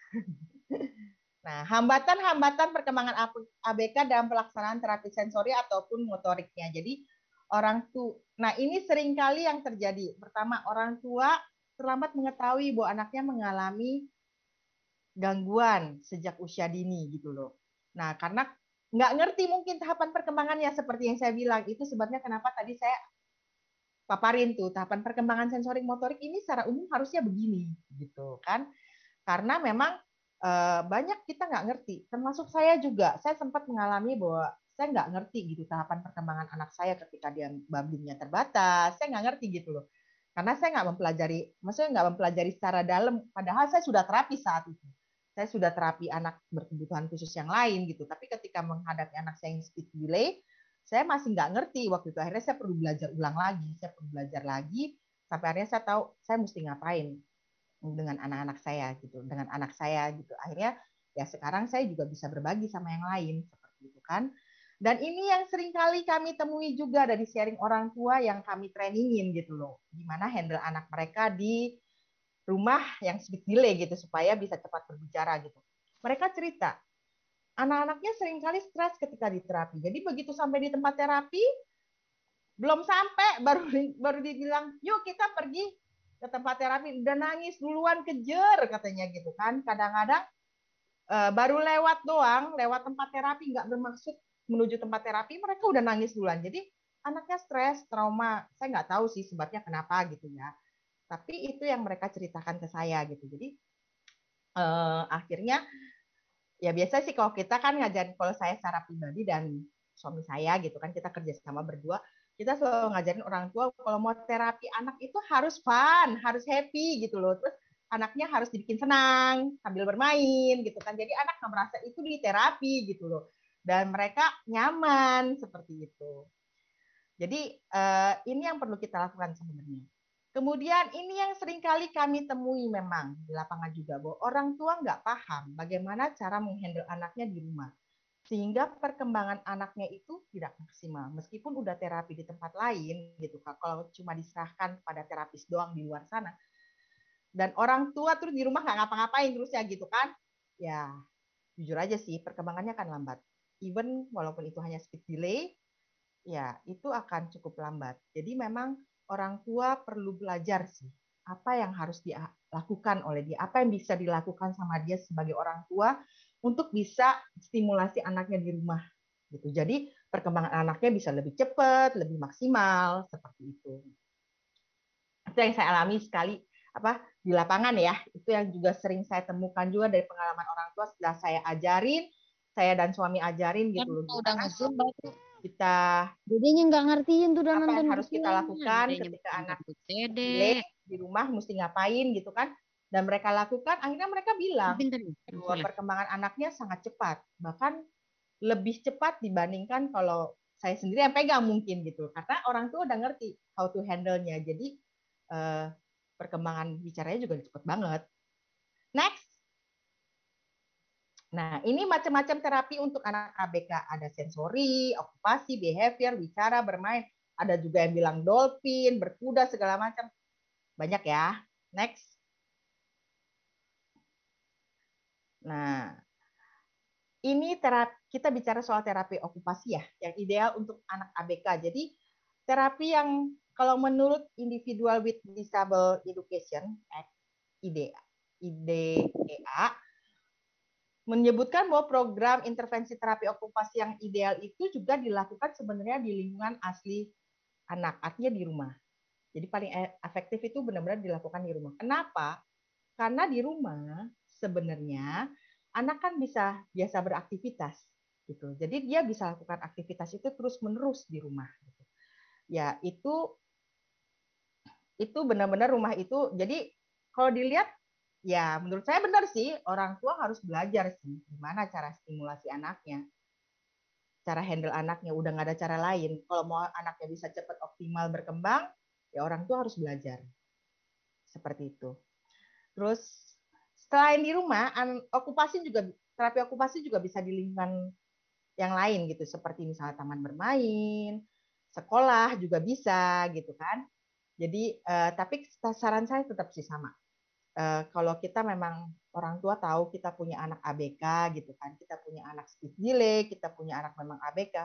Nah, hambatan-hambatan perkembangan ABK dalam pelaksanaan terapi sensori ataupun motoriknya. Jadi orang tua, nah ini seringkali yang terjadi. Pertama, orang tua terlambat mengetahui bahwa anaknya mengalami gangguan sejak usia dini gitu loh. Nah, karena nggak ngerti mungkin tahapan perkembangannya seperti yang saya bilang, itu sebabnya kenapa tadi saya paparin tuh tahapan perkembangan sensorik motorik ini secara umum harusnya begini gitu kan. Karena memang banyak kita nggak ngerti, termasuk saya juga. Saya sempat mengalami bahwa saya nggak ngerti gitu tahapan perkembangan anak saya ketika dia bablinnya terbatas. Saya nggak ngerti gitu loh. Karena saya nggak mempelajari, maksudnya nggak mempelajari secara dalam. Padahal saya sudah terapi saat itu. Saya sudah terapi anak berkebutuhan khusus yang lain gitu. Tapi ketika menghadapi anak saya yang speech delay, saya masih nggak ngerti waktu itu. Akhirnya saya perlu belajar ulang lagi. Saya perlu belajar lagi sampai akhirnya saya tahu saya mesti ngapain dengan anak-anak saya gitu, dengan anak saya gitu. Akhirnya ya sekarang saya juga bisa berbagi sama yang lain seperti itu kan. Dan ini yang sering kali kami temui juga dari sharing orang tua yang kami trainingin gitu loh. Gimana handle anak mereka di rumah yang speech delay gitu supaya bisa cepat berbicara gitu. Mereka cerita, anak-anaknya sering kali stres ketika di terapi. Jadi begitu sampai di tempat terapi, belum sampai baru dibilang, yuk kita pergi ke tempat terapi, udah nangis duluan, kejer katanya gitu kan. Kadang-kadang baru lewat doang, lewat tempat terapi, nggak bermaksud menuju tempat terapi, mereka udah nangis duluan. Jadi anaknya stres, trauma. Saya nggak tahu sih sebabnya kenapa gitu ya. Tapi itu yang mereka ceritakan ke saya gitu. Jadi akhirnya ya biasa sih kalau kita kan ngajarin, kalau saya secara pribadi dan suami saya gitu kan, kita kerja sama berdua, kita selalu ngajarin orang tua kalau mau terapi anak itu harus fun, harus happy gitu loh. Terus anaknya harus dibikin senang sambil bermain gitu kan. Jadi anak nggak merasa itu di terapi gitu loh. Dan mereka nyaman seperti itu. Jadi ini yang perlu kita lakukan sebenarnya. Kemudian ini yang seringkali kami temui memang di lapangan juga, bahwa orang tua nggak paham bagaimana cara menghandle anaknya di rumah. Sehingga perkembangan anaknya itu tidak maksimal. Meskipun udah terapi di tempat lain, gitu kan, kalau cuma diserahkan pada terapis doang di luar sana. Dan orang tua terus di rumah nggak ngapa-ngapain terus ya gitu kan. Ya, jujur aja sih, perkembangannya akan lambat. Even walaupun itu hanya speech delay, ya itu akan cukup lambat. Jadi memang orang tua perlu belajar sih apa yang harus dilakukan oleh dia, apa yang bisa dilakukan sama dia sebagai orang tua untuk bisa stimulasi anaknya di rumah gitu. Jadi perkembangan anaknya bisa lebih cepat, lebih maksimal seperti itu. Itu yang saya alami sekali di lapangan ya. Itu yang juga sering saya temukan juga dari pengalaman orang tua setelah saya ajarin, saya dan suami ajarin gitu loh. Udah ngezoom batu. Kita Dedenya nggak ngertiin tuh udah apa yang nonton harus kita videonya. lakukan Dedenya ketika bukan anak takut dede. delay di rumah mesti ngapain gitu kan. Dan mereka lakukan, akhirnya mereka bilang Pinter nih. bahwa perkembangan anaknya sangat cepat. Bahkan lebih cepat dibandingkan kalau saya sendiri yang pegang mungkin gitu. Karena orang tua udah ngerti how to handle-nya. Jadi perkembangan bicaranya juga cepat banget. Next. Nah, ini macam-macam terapi untuk anak ABK. Ada sensori, okupasi, behavior, bicara, bermain. Ada juga yang bilang dolphin, berkuda, segala macam. Banyak ya. Next. Nah, ini kita bicara soal terapi okupasi ya, yang ideal untuk anak ABK. Jadi, terapi yang kalau menurut Individual with Disable Education, IDEA, menyebutkan bahwa program intervensi terapi okupasi yang ideal itu juga dilakukan sebenarnya di lingkungan asli anak, artinya di rumah. Jadi paling efektif itu benar-benar dilakukan di rumah. Kenapa? Karena di rumah sebenarnya anak kan bisa biasa beraktivitas gitu. Jadi dia bisa lakukan aktivitas itu terus-menerus di rumah gitu. Ya, itu benar-benar rumah itu. Jadi kalau dilihat ya menurut saya benar sih, orang tua harus belajar sih gimana cara stimulasi anaknya, cara handle anaknya. Udah nggak ada cara lain. Kalau mau anaknya bisa cepat optimal berkembang, ya orang tua harus belajar. Seperti itu. Terus selain di rumah, terapi okupasi juga bisa di lingkungan yang lain gitu, seperti misalnya taman bermain, sekolah juga bisa gitu kan. Jadi tapi saran saya tetap sih sama. Kalau kita memang orang tua tahu kita punya anak ABK gitu kan, kita punya anak speech delay, kita punya anak memang ABK,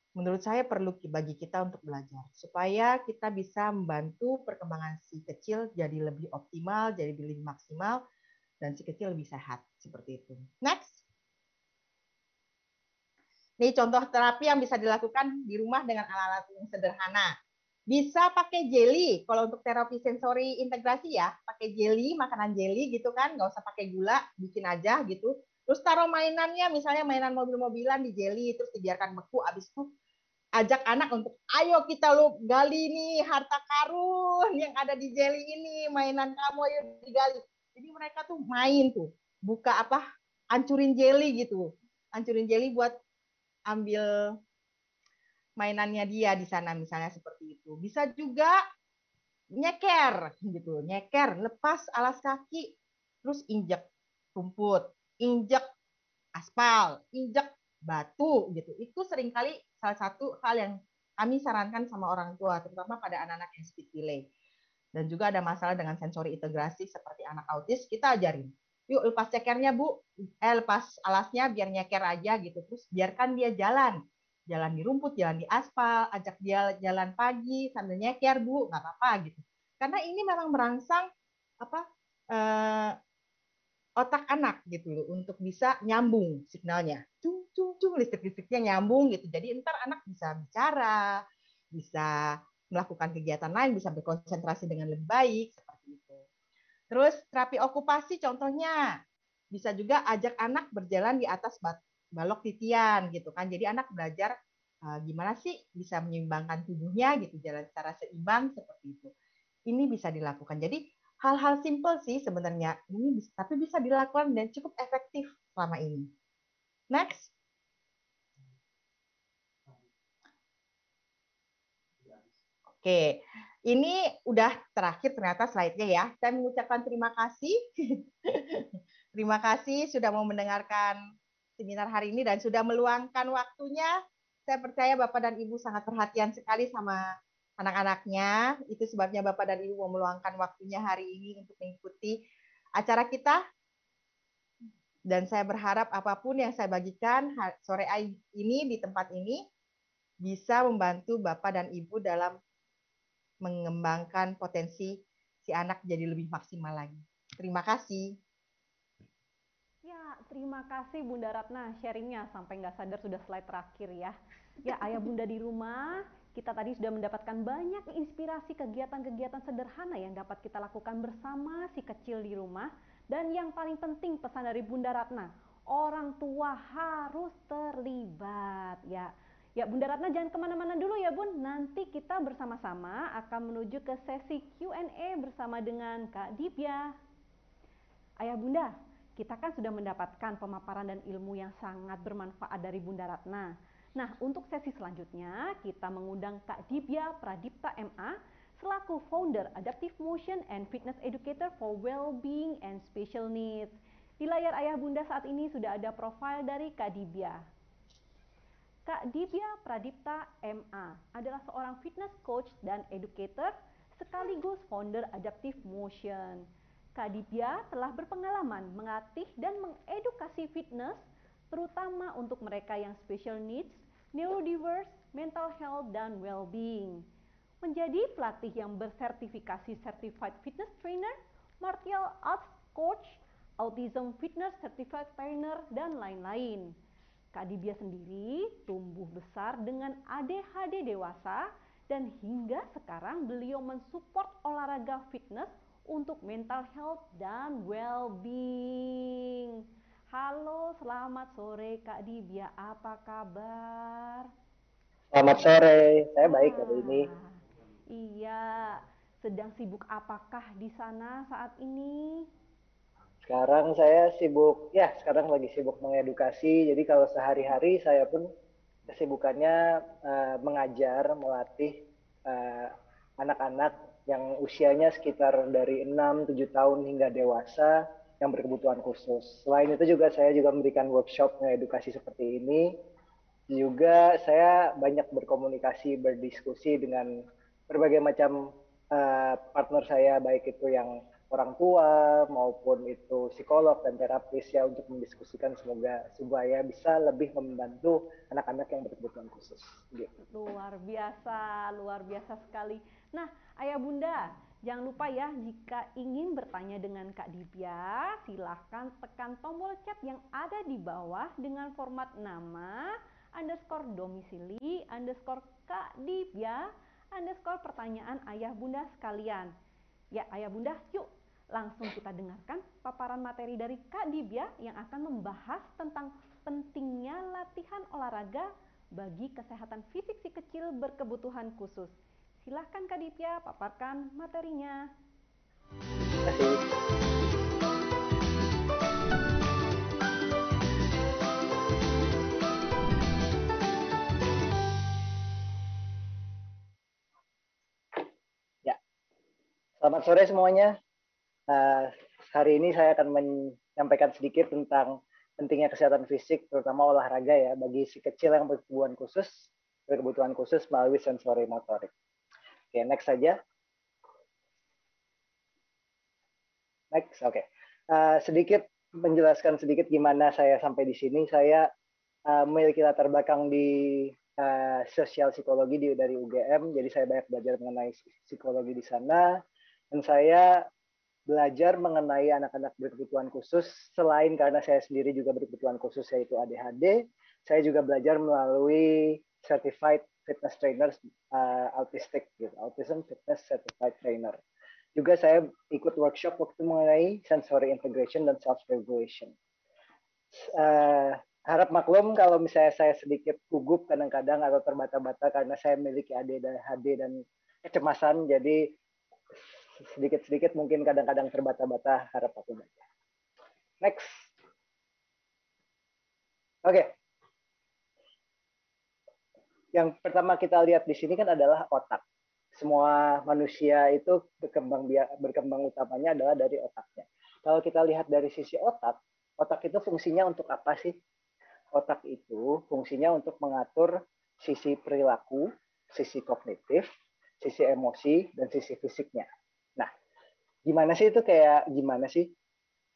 menurut saya perlu bagi kita untuk belajar supaya kita bisa membantu perkembangan si kecil jadi lebih optimal, jadi lebih maksimal, dan si kecil lebih sehat seperti itu. Next. Ini contoh terapi yang bisa dilakukan di rumah dengan alat-alat yang sederhana. Bisa pakai jelly, kalau untuk terapi sensori integrasi ya, pakai jelly, makanan jelly gitu kan, nggak usah pakai gula, bikin aja gitu. Terus taruh mainannya, misalnya mainan mobil-mobilan di jelly, terus dibiarkan beku, abis itu ajak anak untuk, ayo kita lu gali nih harta karun yang ada di jelly ini, mainan kamu ayo digali. Jadi mereka tuh main tuh, buka hancurin jelly gitu. Hancurin jelly buat ambil mainannya dia di sana misalnya seperti itu. Bisa juga nyeker gitu, nyeker, lepas alas kaki, terus injek rumput, injek aspal, injek batu gitu. Itu seringkali salah satu hal yang kami sarankan sama orang tua, terutama pada anak-anak yang speech delay. Dan juga ada masalah dengan sensori integrasi seperti anak autis, kita ajarin. Yuk lepas cekernya Bu, lepas alasnya biar nyeker aja gitu. Terus biarkan dia jalan di rumput, jalan di aspal, ajak dia jalan pagi sambil nyeker Bu, nggak apa-apa gitu. Karena ini memang merangsang otak anak gitu loh untuk bisa nyambung signalnya, listrik-listriknya nyambung gitu. Jadi ntar anak bisa bicara, bisa melakukan kegiatan lain, bisa berkonsentrasi dengan lebih baik seperti itu. Terus terapi okupasi contohnya bisa juga ajak anak berjalan di atas balok titian gitu kan. Jadi anak belajar gimana sih bisa menyeimbangkan tubuhnya gitu, jalan secara seimbang seperti itu. Ini bisa dilakukan. Jadi hal-hal simple sih sebenarnya ini tapi bisa dilakukan dan cukup efektif selama ini. Next. Oke, ini udah terakhir ternyata slide-nya ya. Saya mengucapkan terima kasih. Terima kasih sudah mau mendengarkan seminar hari ini dan sudah meluangkan waktunya. Saya percaya Bapak dan Ibu sangat perhatian sekali sama anak-anaknya. Itu sebabnya Bapak dan Ibu mau meluangkan waktunya hari ini untuk mengikuti acara kita. Dan saya berharap apapun yang saya bagikan sore ini di tempat ini bisa membantu Bapak dan Ibu dalam mengembangkan potensi si anak jadi lebih maksimal lagi. Terima kasih. Ya, terima kasih Bunda Ratna sharingnya sampai nggak sadar sudah slide terakhir ya. Ya, ayah bunda di rumah, kita tadi sudah mendapatkan banyak inspirasi kegiatan-kegiatan sederhana yang dapat kita lakukan bersama si kecil di rumah. Dan yang paling penting pesan dari Bunda Ratna, orang tua harus terlibat ya. Ya Bunda Ratna jangan kemana-mana dulu ya Bun, nanti kita bersama-sama akan menuju ke sesi Q&A bersama dengan Kak Dibya. Ayah Bunda, kita kan sudah mendapatkan pemaparan dan ilmu yang sangat bermanfaat dari Bunda Ratna. Nah, untuk sesi selanjutnya kita mengundang Kak Dibya Pradipta MA selaku founder Adaptive Motion and Fitness Educator for Wellbeing and Special Needs. Di layar ayah bunda saat ini sudah ada profil dari Kak Dibya. Kak Dibya Pradipta MA adalah seorang fitness coach dan educator sekaligus founder Adaptive Motion. Kak Dibya telah berpengalaman melatih dan mengedukasi fitness terutama untuk mereka yang special needs, neurodiverse, mental health, dan well-being. Menjadi pelatih yang bersertifikasi Certified Fitness Trainer, Martial Arts Coach, Autism Fitness Certified Trainer, dan lain-lain. Kak Dibya sendiri tumbuh besar dengan ADHD dewasa dan hingga sekarang beliau mensupport olahraga fitness untuk mental health dan well-being. Halo, selamat sore Kak Dibya, apa kabar? Selamat sore, saya baik hari ini. Iya, sedang sibuk apakah di sana saat ini? Sekarang saya sibuk, sekarang lagi sibuk mengedukasi. Jadi kalau sehari-hari saya pun kesibukannya mengajar, melatih anak-anak yang usianya sekitar dari 6-7 tahun hingga dewasa yang berkebutuhan khusus. Selain itu juga saya juga memberikan workshop edukasi seperti ini. Juga saya banyak berkomunikasi, berdiskusi dengan berbagai macam partner saya, baik itu yang orang tua maupun itu psikolog dan terapis ya, untuk mendiskusikan supaya bisa lebih membantu anak-anak yang berkebutuhan khusus. Gitu. Luar biasa sekali. Nah, ayah bunda, jangan lupa ya, jika ingin bertanya dengan Kak Dibya, silahkan tekan tombol chat yang ada di bawah dengan format nama, _domisili, _Kak Dibya, pertanyaan ayah bunda sekalian. Ya ayah bunda, yuk langsung kita dengarkan paparan materi dari Kak Dibya yang akan membahas tentang pentingnya latihan olahraga bagi kesehatan fisik si kecil berkebutuhan khusus. Silahkan Kak Dibya, paparkan materinya. Terima kasih. Ya, selamat sore semuanya. Hari ini saya akan menyampaikan sedikit tentang pentingnya kesehatan fisik, terutama olahraga ya, bagi si kecil yang berkebutuhan khusus melalui sensori motorik. Oke, next saja. Next, oke. Sedikit menjelaskan sedikit gimana saya sampai di sini. Saya memiliki latar belakang di sosial psikologi dari UGM, jadi saya banyak belajar mengenai psikologi di sana, dan saya belajar mengenai anak-anak berkebutuhan khusus. Selain karena saya sendiri juga berkebutuhan khusus yaitu ADHD, saya juga belajar melalui Certified Fitness Trainer Autistic, gitu, Autism Fitness Certified Trainer. Juga saya ikut workshop waktu mengenai sensory integration dan self-regulation. Harap maklum kalau misalnya saya sedikit gugup kadang-kadang atau terbata-bata karena saya memiliki ADHD dan kecemasan, jadi sedikit-sedikit mungkin kadang-kadang terbata-bata, harap maklum aja. Next. Oke. Yang pertama kita lihat di sini kan adalah otak. Semua manusia itu berkembang utamanya adalah dari otaknya. Kalau kita lihat dari sisi otak itu fungsinya untuk apa sih? Otak itu fungsinya untuk mengatur sisi perilaku, sisi kognitif, sisi emosi, dan sisi fisiknya. Nah, gimana sih itu gimana sih?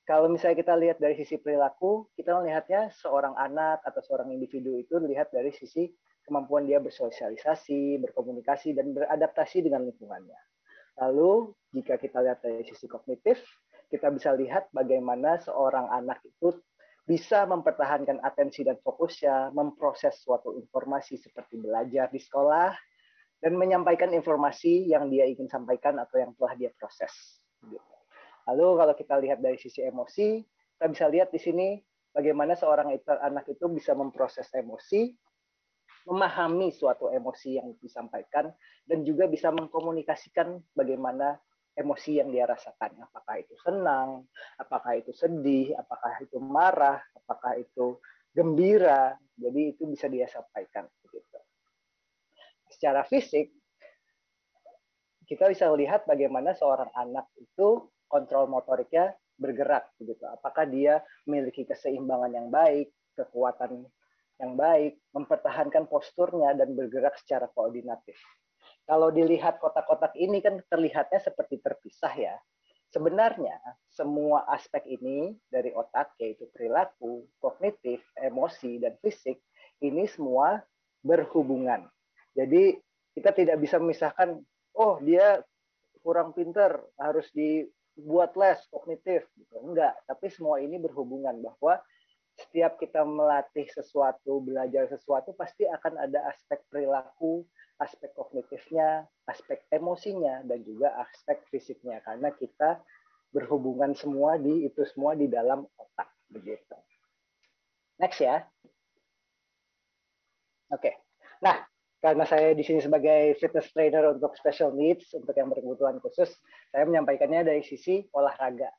Kalau misalnya kita lihat dari sisi perilaku, kita melihatnya seorang anak atau seorang individu itu dilihat dari sisi kemampuan dia bersosialisasi, berkomunikasi, dan beradaptasi dengan lingkungannya. Lalu, jika kita lihat dari sisi kognitif, kita bisa lihat bagaimana seorang anak itu bisa mempertahankan atensi dan fokusnya, memproses suatu informasi seperti belajar di sekolah, dan menyampaikan informasi yang dia ingin sampaikan atau yang telah dia proses. Lalu kalau kita lihat dari sisi emosi, kita bisa lihat di sini bagaimana seorang anak itu bisa memproses emosi, memahami suatu emosi yang disampaikan, dan juga bisa mengkomunikasikan bagaimana emosi yang dia rasakan. Apakah itu senang, apakah itu sedih, apakah itu marah, apakah itu gembira. Jadi itu bisa dia sampaikan. Begitu. Secara fisik, kita bisa lihat bagaimana seorang anak itu kontrol motoriknya bergerak. Begitu. Apakah dia memiliki keseimbangan yang baik, kekuatan yang baik, mempertahankan posturnya, dan bergerak secara koordinatif. Kalau dilihat kotak-kotak ini kan terlihatnya seperti terpisah ya. Sebenarnya semua aspek ini dari otak, yaitu perilaku, kognitif, emosi, dan fisik, ini semua berhubungan. Jadi kita tidak bisa memisahkan, oh dia kurang pinter, harus dibuat les kognitif. Enggak, tapi semua ini berhubungan bahwa setiap kita melatih sesuatu, belajar sesuatu, pasti akan ada aspek perilaku, aspek kognitifnya, aspek emosinya, dan juga aspek fisiknya. Karena kita berhubungan semua itu semua di dalam otak. Begitu. Next ya. Oke. Nah, karena saya di sini sebagai fitness trainer untuk special needs, untuk yang berkebutuhan khusus, saya menyampaikannya dari sisi olahraga.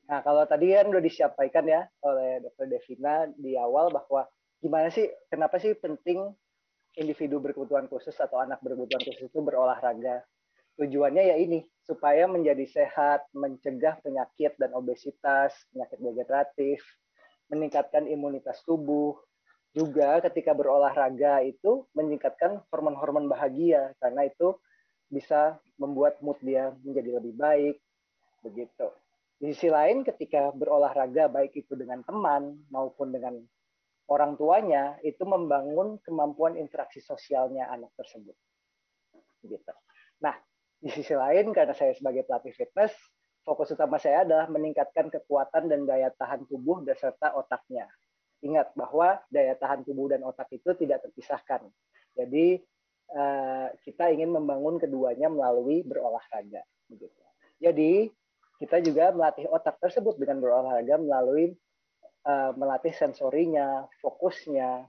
Nah, kalau tadi kan udah disampaikan ya oleh Dr. Devina di awal bahwa gimana sih, kenapa sih penting individu berkebutuhan khusus atau anak berkebutuhan khusus itu berolahraga. Tujuannya ya ini, supaya menjadi sehat, mencegah penyakit dan obesitas, penyakit degeneratif, meningkatkan imunitas tubuh. Juga ketika berolahraga itu meningkatkan hormon-hormon bahagia, karena itu bisa membuat mood dia menjadi lebih baik. Begitu. Di sisi lain, ketika berolahraga, baik itu dengan teman maupun dengan orang tuanya, itu membangun kemampuan interaksi sosialnya anak tersebut. Gitu. Nah, di sisi lain, karena saya sebagai pelatih fitness, fokus utama saya adalah meningkatkan kekuatan dan daya tahan tubuh beserta otaknya. Ingat bahwa daya tahan tubuh dan otak itu tidak terpisahkan. Jadi, kita ingin membangun keduanya melalui berolahraga. Begitu. Jadi, kita juga melatih otak tersebut dengan berolahraga melalui melatih sensorinya, fokusnya,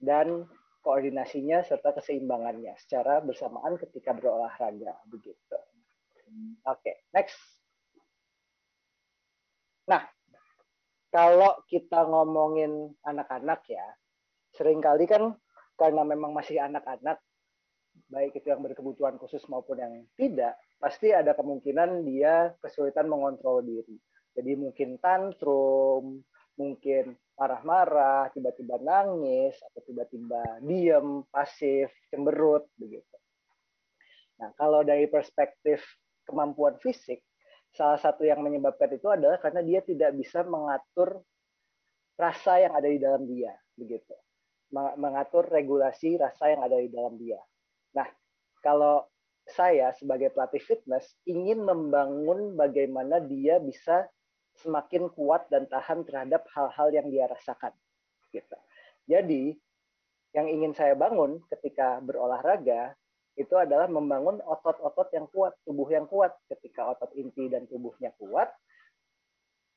dan koordinasinya serta keseimbangannya secara bersamaan ketika berolahraga. Begitu. Oke, next. Nah, kalau kita ngomongin anak-anak ya, seringkali kan karena memang masih anak-anak, baik itu yang berkebutuhan khusus maupun yang tidak, pasti ada kemungkinan dia kesulitan mengontrol diri. Jadi mungkin tantrum, mungkin marah-marah, tiba-tiba nangis, atau tiba-tiba diem, pasif, cemberut, begitu. Nah, kalau dari perspektif kemampuan fisik, salah satu yang menyebabkan itu adalah karena dia tidak bisa mengatur rasa yang ada di dalam dia, begitu. Mengatur regulasi rasa yang ada di dalam dia. Nah, kalau saya sebagai pelatih fitness ingin membangun bagaimana dia bisa semakin kuat dan tahan terhadap hal-hal yang dia rasakan. Gitu. Jadi, yang ingin saya bangun ketika berolahraga itu adalah membangun otot-otot yang kuat, tubuh yang kuat. Ketika otot inti dan tubuhnya kuat,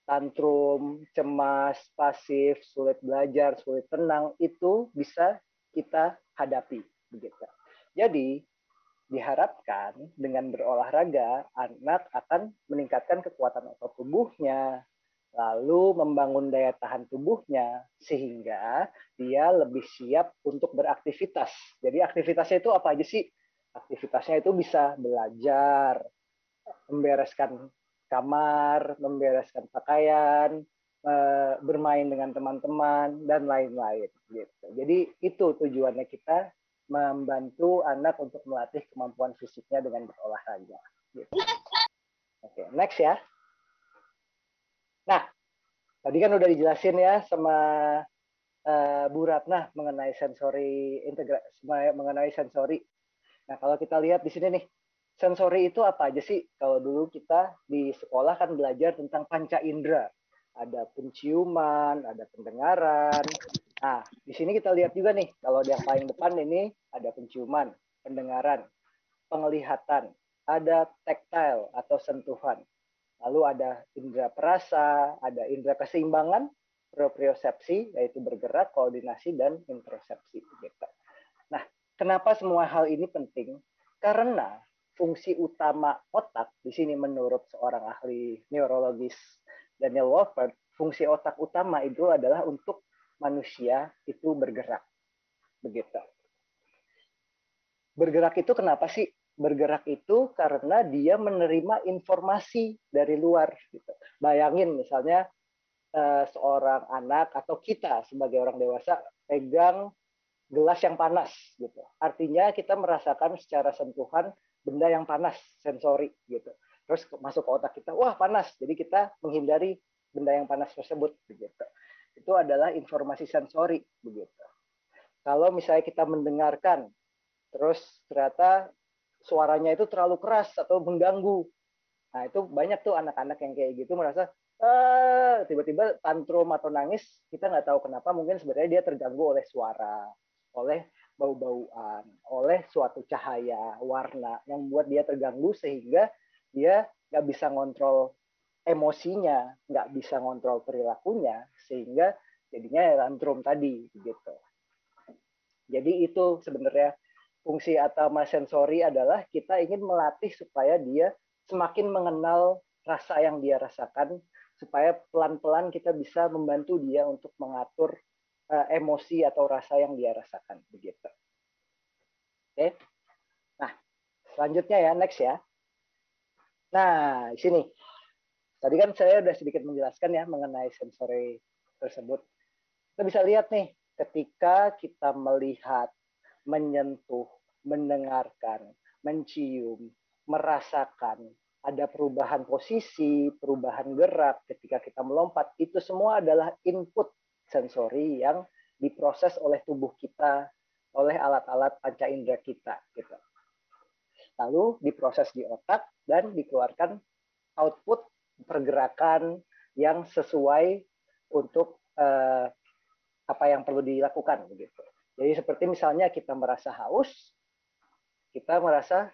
tantrum, cemas, pasif, sulit belajar, sulit tenang, itu bisa kita hadapi. Begitu. Jadi, diharapkan dengan berolahraga, anak akan meningkatkan kekuatan otot tubuhnya, lalu membangun daya tahan tubuhnya, sehingga dia lebih siap untuk beraktivitas. Jadi aktivitasnya itu apa aja sih? Aktivitasnya itu bisa belajar, membereskan kamar, membereskan pakaian, bermain dengan teman-teman, dan lain-lain. Gitu. Jadi itu tujuannya kita, membantu anak untuk melatih kemampuan fisiknya dengan berolahraga. Gitu. Oke, next ya. Nah, tadi kan udah dijelasin ya sama Bu Ratna mengenai sensori integrasi, mengenai sensori. Nah, kalau kita lihat di sini nih, sensori itu apa aja sih? Kalau dulu kita di sekolah kan belajar tentang panca indera. ada penciuman, ada pendengaran. Nah, di sini kita lihat juga nih, kalau yang paling depan ini ada penciuman, pendengaran, penglihatan, ada tactile atau sentuhan. Lalu ada indera perasa, ada indera keseimbangan, propriosepsi, yaitu bergerak, koordinasi, dan interocepsi. Gitu. Nah, kenapa semua hal ini penting? Karena fungsi utama otak, di sini menurut seorang ahli neurologis Daniel Wolfert, fungsi otak utama itu adalah untuk manusia itu bergerak. Begitu. Bergerak itu kenapa sih? Bergerak itu karena dia menerima informasi dari luar. Gitu. Bayangin misalnya seorang anak atau kita sebagai orang dewasa pegang gelas yang panas. Gitu. Artinya kita merasakan secara sentuhan benda yang panas, sensori. Gitu. Terus masuk ke otak kita, wah panas. Jadi kita menghindari benda yang panas tersebut. Begitu. Itu adalah informasi sensori. Begitu. Kalau misalnya kita mendengarkan, terus ternyata suaranya itu terlalu keras atau mengganggu. Nah, itu banyak tuh anak-anak yang kayak gitu merasa tiba-tiba tantrum atau nangis, kita nggak tahu kenapa, mungkin sebenarnya dia terganggu oleh suara, oleh bau-bauan, oleh suatu cahaya, warna yang membuat dia terganggu sehingga dia nggak bisa ngontrol emosinya, nggak bisa ngontrol perilakunya, sehingga jadinya tantrum tadi gitu. Jadi itu sebenarnya fungsi utama sensori adalah kita ingin melatih supaya dia semakin mengenal rasa yang dia rasakan, supaya pelan-pelan kita bisa membantu dia untuk mengatur emosi atau rasa yang dia rasakan. Begitu. Oke. Nah, selanjutnya ya, next ya. Nah, di sini. Tadi kan saya sudah sedikit menjelaskan ya mengenai sensori tersebut. Kita bisa lihat nih, ketika kita melihat, menyentuh, mendengarkan, mencium, merasakan, ada perubahan posisi, perubahan gerak ketika kita melompat, itu semua adalah input sensori yang diproses oleh tubuh kita, oleh alat-alat panca indera kita. Gitu. Lalu diproses di otak dan dikeluarkan output pergerakan yang sesuai untuk apa yang perlu dilakukan begitu. Jadi seperti misalnya kita merasa haus, kita merasa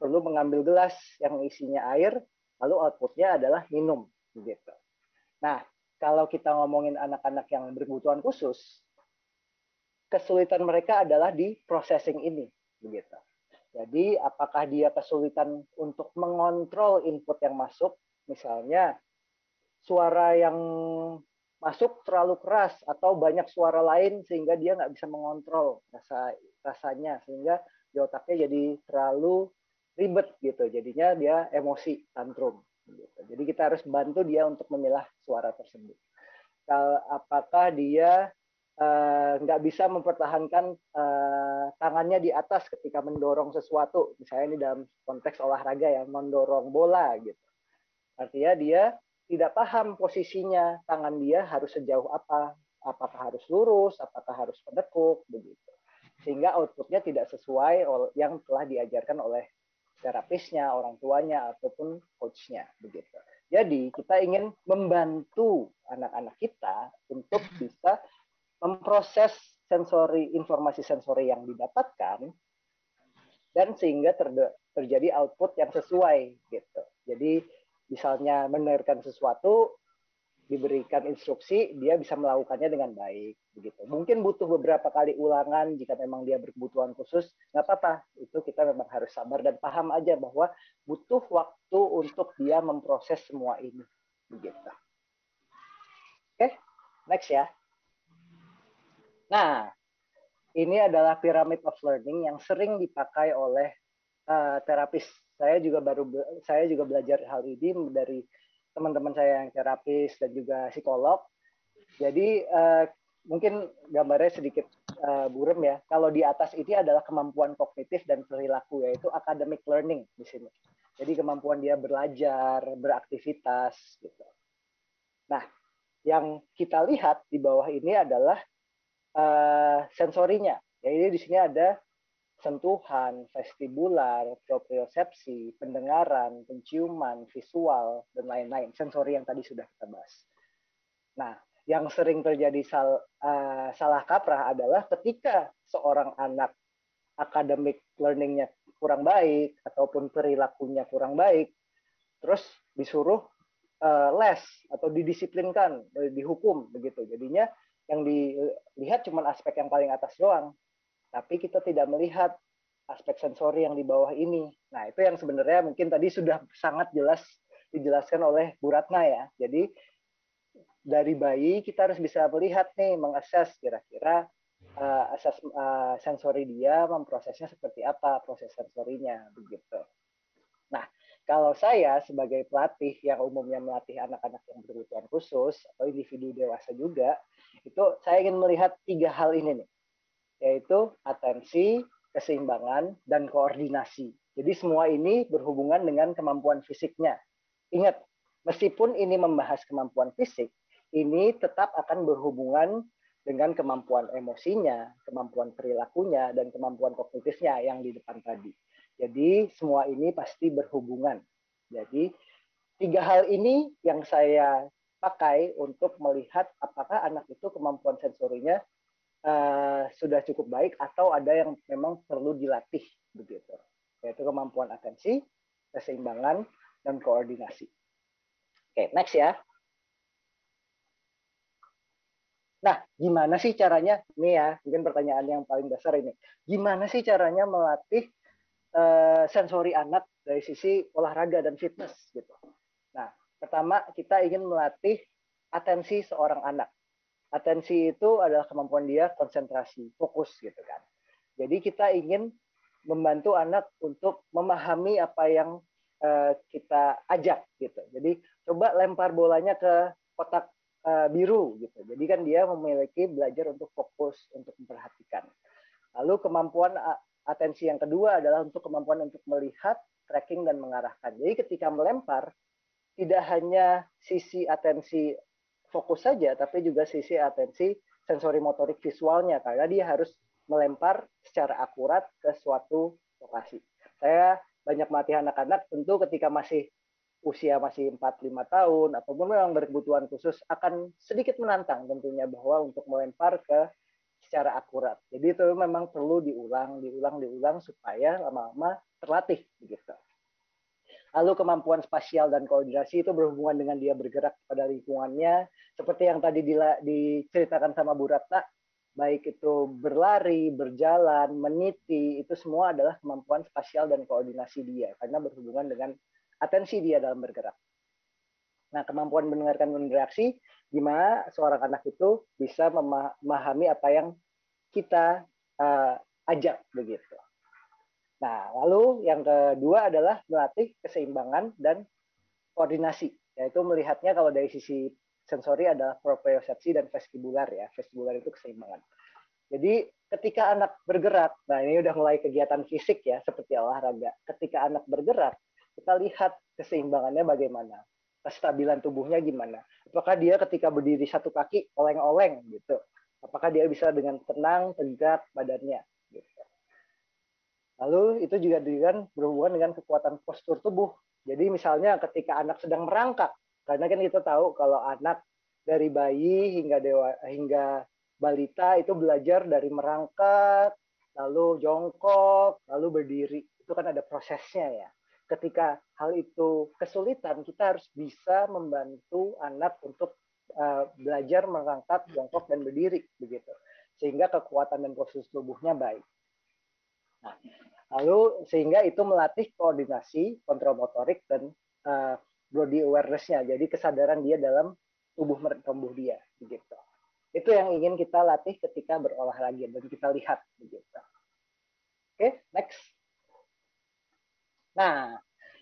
perlu mengambil gelas yang isinya air, lalu outputnya adalah minum begitu. Nah, kalau kita ngomongin anak-anak yang berkebutuhan khusus, kesulitan mereka adalah di processing ini begitu. Jadi apakah dia kesulitan untuk mengontrol input yang masuk, misalnya suara yang masuk terlalu keras atau banyak suara lain sehingga dia nggak bisa mengontrol rasanya, sehingga di otaknya jadi terlalu ribet gitu, jadinya dia emosi, tantrum gitu. Jadi kita harus bantu dia untuk memilah suara tersebut. Apakah dia nggak bisa mempertahankan tangannya di atas ketika mendorong sesuatu, misalnya ini dalam konteks olahraga ya, mendorong bola gitu. Artinya dia tidak paham posisinya, tangan dia harus sejauh apa, apakah harus lurus, apakah harus menekuk, begitu. Sehingga outputnya tidak sesuai yang telah diajarkan oleh terapisnya, orang tuanya, ataupun coachnya, begitu. Jadi kita ingin membantu anak-anak kita untuk bisa memproses informasi sensori yang didapatkan, dan sehingga terjadi output yang sesuai, gitu. Jadi misalnya mendengarkan sesuatu, diberikan instruksi, dia bisa melakukannya dengan baik. Begitu. Mungkin butuh beberapa kali ulangan jika memang dia berkebutuhan khusus, nggak apa-apa. Itu kita memang harus sabar dan paham aja bahwa butuh waktu untuk dia memproses semua ini. Begitu. Oke, next ya. Nah, ini adalah pyramid of learning yang sering dipakai oleh terapis. Saya juga belajar hal ini dari teman-teman saya yang terapis dan juga psikolog. Jadi mungkin gambarnya sedikit buram ya. Kalau di atas ini adalah kemampuan kognitif dan perilaku, yaitu academic learning di sini. Jadi kemampuan dia belajar, beraktivitas gitu. Nah, yang kita lihat di bawah ini adalah sensorinya. Jadi di sini ada sentuhan, vestibular, propriosepsi, pendengaran, penciuman, visual, dan lain-lain. Sensori yang tadi sudah kita bahas. Nah, yang sering terjadi salah kaprah adalah ketika seorang anak academic learning-nya kurang baik ataupun perilakunya kurang baik, terus disuruh les atau didisiplinkan, dihukum begitu. Jadinya yang dilihat cuma aspek yang paling atas doang, tapi kita tidak melihat aspek sensori yang di bawah ini. Nah, itu yang sebenarnya mungkin tadi sudah sangat jelas dijelaskan oleh Bu Ratna ya. Jadi dari bayi kita harus bisa melihat nih, mengakses kira-kira asas sensori dia, memprosesnya seperti apa proses sensorinya begitu. Nah, kalau saya sebagai pelatih yang umumnya melatih anak-anak yang berkebutuhan khusus atau individu dewasa juga, itu saya ingin melihat 3 hal ini nih, yaitu atensi, keseimbangan, dan koordinasi. Jadi semua ini berhubungan dengan kemampuan fisiknya. Ingat, meskipun ini membahas kemampuan fisik, ini tetap akan berhubungan dengan kemampuan emosinya, kemampuan perilakunya, dan kemampuan kognitifnya yang di depan tadi. Jadi semua ini pasti berhubungan. Jadi 3 hal ini yang saya pakai untuk melihat apakah anak itu kemampuan sensorinya sudah cukup baik atau ada yang memang perlu dilatih begitu. Yaitu kemampuan atensi, keseimbangan, dan koordinasi. Oke, next ya. Nah, gimana sih caranya? Ini ya, mungkin pertanyaan yang paling dasar ini. Gimana sih caranya melatih sensori anak dari sisi olahraga dan fitness gitu. Nah, pertama kita ingin melatih atensi seorang anak. Atensi itu adalah kemampuan dia konsentrasi, fokus gitu kan. Jadi kita ingin membantu anak untuk memahami apa yang kita ajak gitu. Jadi coba lempar bolanya ke kotak biru gitu. Jadi kan dia memiliki belajar untuk fokus, untuk memperhatikan. Lalu kemampuan atensi yang kedua adalah untuk kemampuan untuk melihat, tracking, dan mengarahkan. Jadi ketika melempar, tidak hanya sisi atensi fokus saja, tapi juga sisi atensi sensori motorik visualnya, karena dia harus melempar secara akurat ke suatu lokasi. Saya banyak melatih anak-anak, tentu ketika usia masih 4-5 tahun, ataupun memang berkebutuhan khusus, akan sedikit menantang tentunya bahwa untuk melempar ke secara akurat. Jadi itu memang perlu diulang supaya lama-lama terlatih begitu. Lalu kemampuan spasial dan koordinasi itu berhubungan dengan dia bergerak pada lingkungannya, seperti yang tadi diceritakan sama Bu Ratna, baik itu berlari, berjalan, meniti, itu semua adalah kemampuan spasial dan koordinasi dia, karena berhubungan dengan atensi dia dalam bergerak. Nah, kemampuan mendengarkan dan bereaksi, gimana seorang anak itu bisa memahami apa yang kita ajak begitu. Nah, lalu yang kedua adalah melatih keseimbangan dan koordinasi, yaitu melihatnya kalau dari sisi sensori adalah propriosepsi dan vestibular ya. Vestibular itu keseimbangan. Jadi ketika anak bergerak, nah ini udah mulai kegiatan fisik ya, seperti olahraga. Ketika anak bergerak, kita lihat keseimbangannya bagaimana, kestabilan tubuhnya gimana. Apakah dia ketika berdiri satu kaki oleng-oleng gitu? Apakah dia bisa dengan tenang, tegak badannya? Gitu. Lalu itu juga berhubungan dengan kekuatan postur tubuh. Jadi misalnya ketika anak sedang merangkak, karena kan kita tahu kalau anak dari bayi hingga balita itu belajar dari merangkak, lalu jongkok, lalu berdiri. Itu kan ada prosesnya ya. Ketika hal itu kesulitan, kita harus bisa membantu anak untuk belajar merangkak, jongkok, dan berdiri begitu, sehingga kekuatan dan postur tubuhnya baik. Nah, lalu sehingga itu melatih koordinasi, kontrol motorik, dan body awareness-nya, jadi kesadaran dia dalam tubuh dia begitu. Itu yang ingin kita latih ketika berolahraga dan kita lihat begitu. Oke, next. Nah,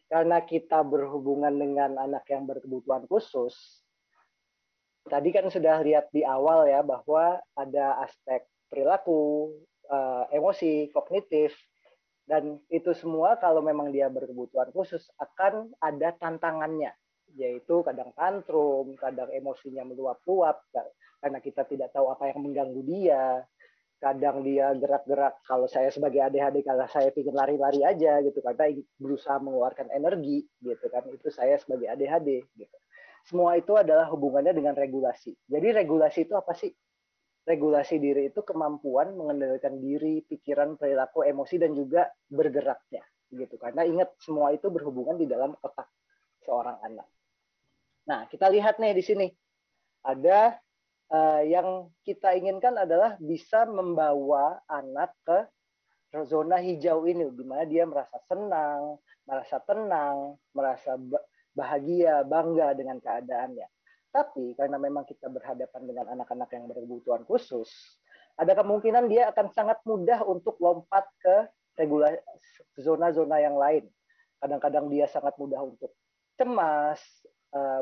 karena kita berhubungan dengan anak yang berkebutuhan khusus, tadi kan sudah lihat di awal ya bahwa ada aspek perilaku, emosi, kognitif, dan itu semua kalau memang dia berkebutuhan khusus akan ada tantangannya, yaitu kadang tantrum, kadang emosinya meluap-luap karena kita tidak tahu apa yang mengganggu dia. Kadang dia gerak-gerak, kalau saya sebagai ADHD, kalau saya ingin lari-lari aja gitu, karena berusaha mengeluarkan energi gitu kan, itu saya sebagai ADHD gitu. semua itu adalah hubungannya dengan regulasi. Jadi regulasi itu apa sih? Regulasi diri itu kemampuan mengendalikan diri, pikiran, perilaku, emosi, dan juga bergeraknya. Gitu. Karena ingat, semua itu berhubungan di dalam otak seorang anak. Nah, kita lihat nih di sini. Ada yang kita inginkan adalah bisa membawa anak ke zona hijau ini, di mana dia merasa senang, merasa tenang, merasa bahagia, bangga dengan keadaannya. Tapi karena memang kita berhadapan dengan anak-anak yang berkebutuhan khusus, ada kemungkinan dia akan sangat mudah untuk lompat ke zona-zona yang lain. Kadang-kadang dia sangat mudah untuk cemas,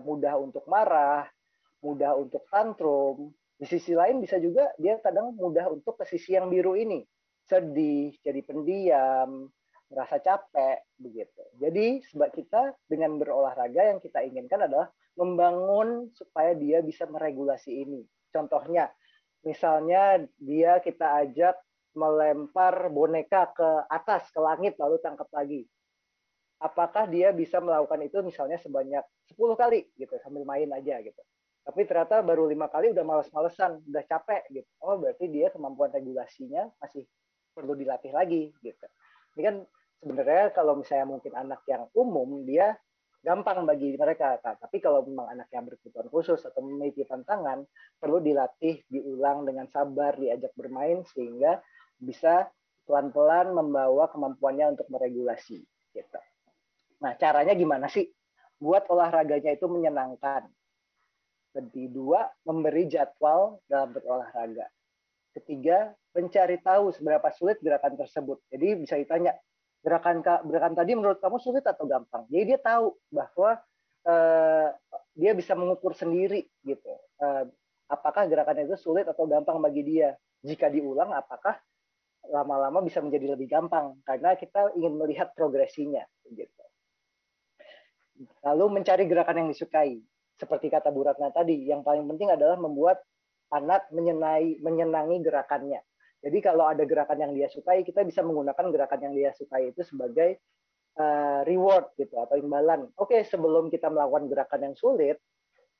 mudah untuk marah, mudah untuk tantrum. Di sisi lain bisa juga dia kadang mudah untuk ke sisi yang biru ini, sedih, jadi pendiam, merasa capek, begitu. Jadi sebab kita dengan berolahraga yang kita inginkan adalah membangun supaya dia bisa meregulasi ini. Contohnya, misalnya dia kita ajak melempar boneka ke atas, ke langit, lalu tangkap lagi. Apakah dia bisa melakukan itu misalnya sebanyak 10 kali gitu, sambil main aja gitu. Tapi ternyata baru 5 kali udah males-malesan, udah capek gitu. Oh, berarti dia kemampuan regulasinya masih perlu dilatih lagi gitu. Ini kan sebenarnya kalau misalnya mungkin anak yang umum, dia gampang bagi mereka. Tapi kalau memang anak yang berkebutuhan khusus atau memiliki tantangan, perlu dilatih, diulang dengan sabar, diajak bermain sehingga bisa pelan-pelan membawa kemampuannya untuk meregulasi. Gitu. Nah, caranya gimana sih? Buat olahraganya itu menyenangkan. Kedua, memberi jadwal dalam berolahraga. Ketiga, mencari tahu seberapa sulit gerakan tersebut. Jadi bisa ditanya, gerakan tadi menurut kamu sulit atau gampang? Jadi dia tahu bahwa dia bisa mengukur sendiri gitu. Apakah gerakan itu sulit atau gampang bagi dia? Jika diulang, apakah lama-lama bisa menjadi lebih gampang? Karena kita ingin melihat progresinya. Gitu. Lalu mencari gerakan yang disukai. Seperti kata Bu Ratna tadi, yang paling penting adalah membuat anak menyenangi gerakannya. Jadi kalau ada gerakan yang dia sukai, kita bisa menggunakan gerakan yang dia sukai itu sebagai reward gitu atau imbalan. Oke, sebelum kita melakukan gerakan yang sulit,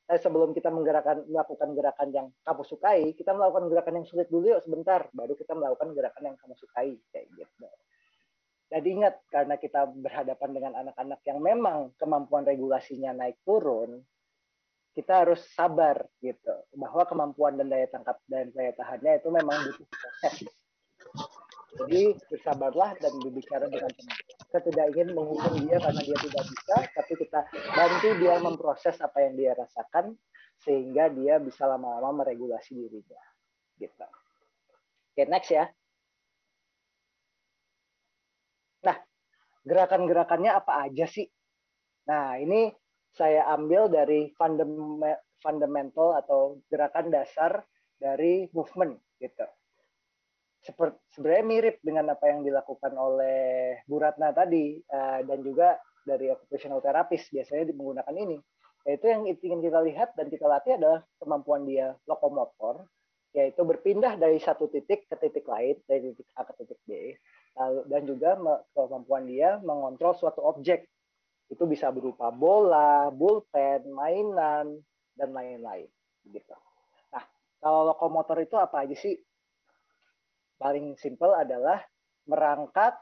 sebelum kita melakukan gerakan yang kamu sukai, kita melakukan gerakan yang sulit dulu yuk sebentar, baru kita melakukan gerakan yang kamu sukai kayak gitu. Jadi ingat, karena kita berhadapan dengan anak-anak yang memang kemampuan regulasinya naik turun, kita harus sabar gitu, bahwa kemampuan dan daya tangkap dan daya tahannya itu memang butuh proses. Jadi bersabarlah dan berbicara dengan tenang. Kita tidak ingin menghukum dia karena dia tidak bisa, tapi kita bantu dia memproses apa yang dia rasakan sehingga dia bisa lama-lama meregulasi dirinya. Gitu. Oke, next ya. Nah, gerakan-gerakannya apa aja sih? Nah, ini saya ambil dari fundamental atau gerakan dasar dari movement gitu. Sebenarnya mirip dengan apa yang dilakukan oleh Bu Ratna tadi dan juga dari occupational therapist biasanya menggunakan ini. Yaitu yang ingin kita lihat dan kita latih adalah kemampuan dia lokomotor, yaitu berpindah dari satu titik ke titik lain, dari titik A ke titik B, dan juga kemampuan dia mengontrol suatu objek. Itu bisa berupa bola, pulpen, mainan, dan lain-lain. Gitu. Nah, kalau lokomotor itu apa aja sih? Paling simpel adalah merangkak,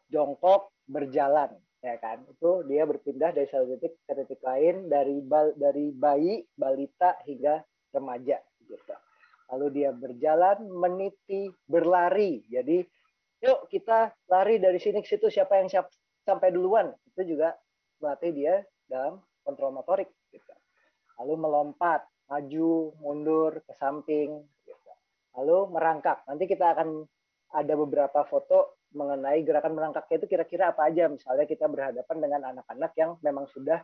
jongkok, berjalan, ya kan? Itu dia berpindah dari satu titik ke titik lain, dari bayi, balita hingga remaja. Gitu. Lalu dia berjalan, meniti, berlari. Jadi, yuk kita lari dari sini ke situ. Siapa yang sampai duluan? Itu juga melatih dia dalam kontrol motorik. Gitu. Lalu melompat, maju, mundur, ke samping. Gitu. Lalu merangkak. Nanti kita akan ada beberapa foto mengenai gerakan merangkaknya itu kira-kira apa aja. Misalnya kita berhadapan dengan anak-anak yang memang sudah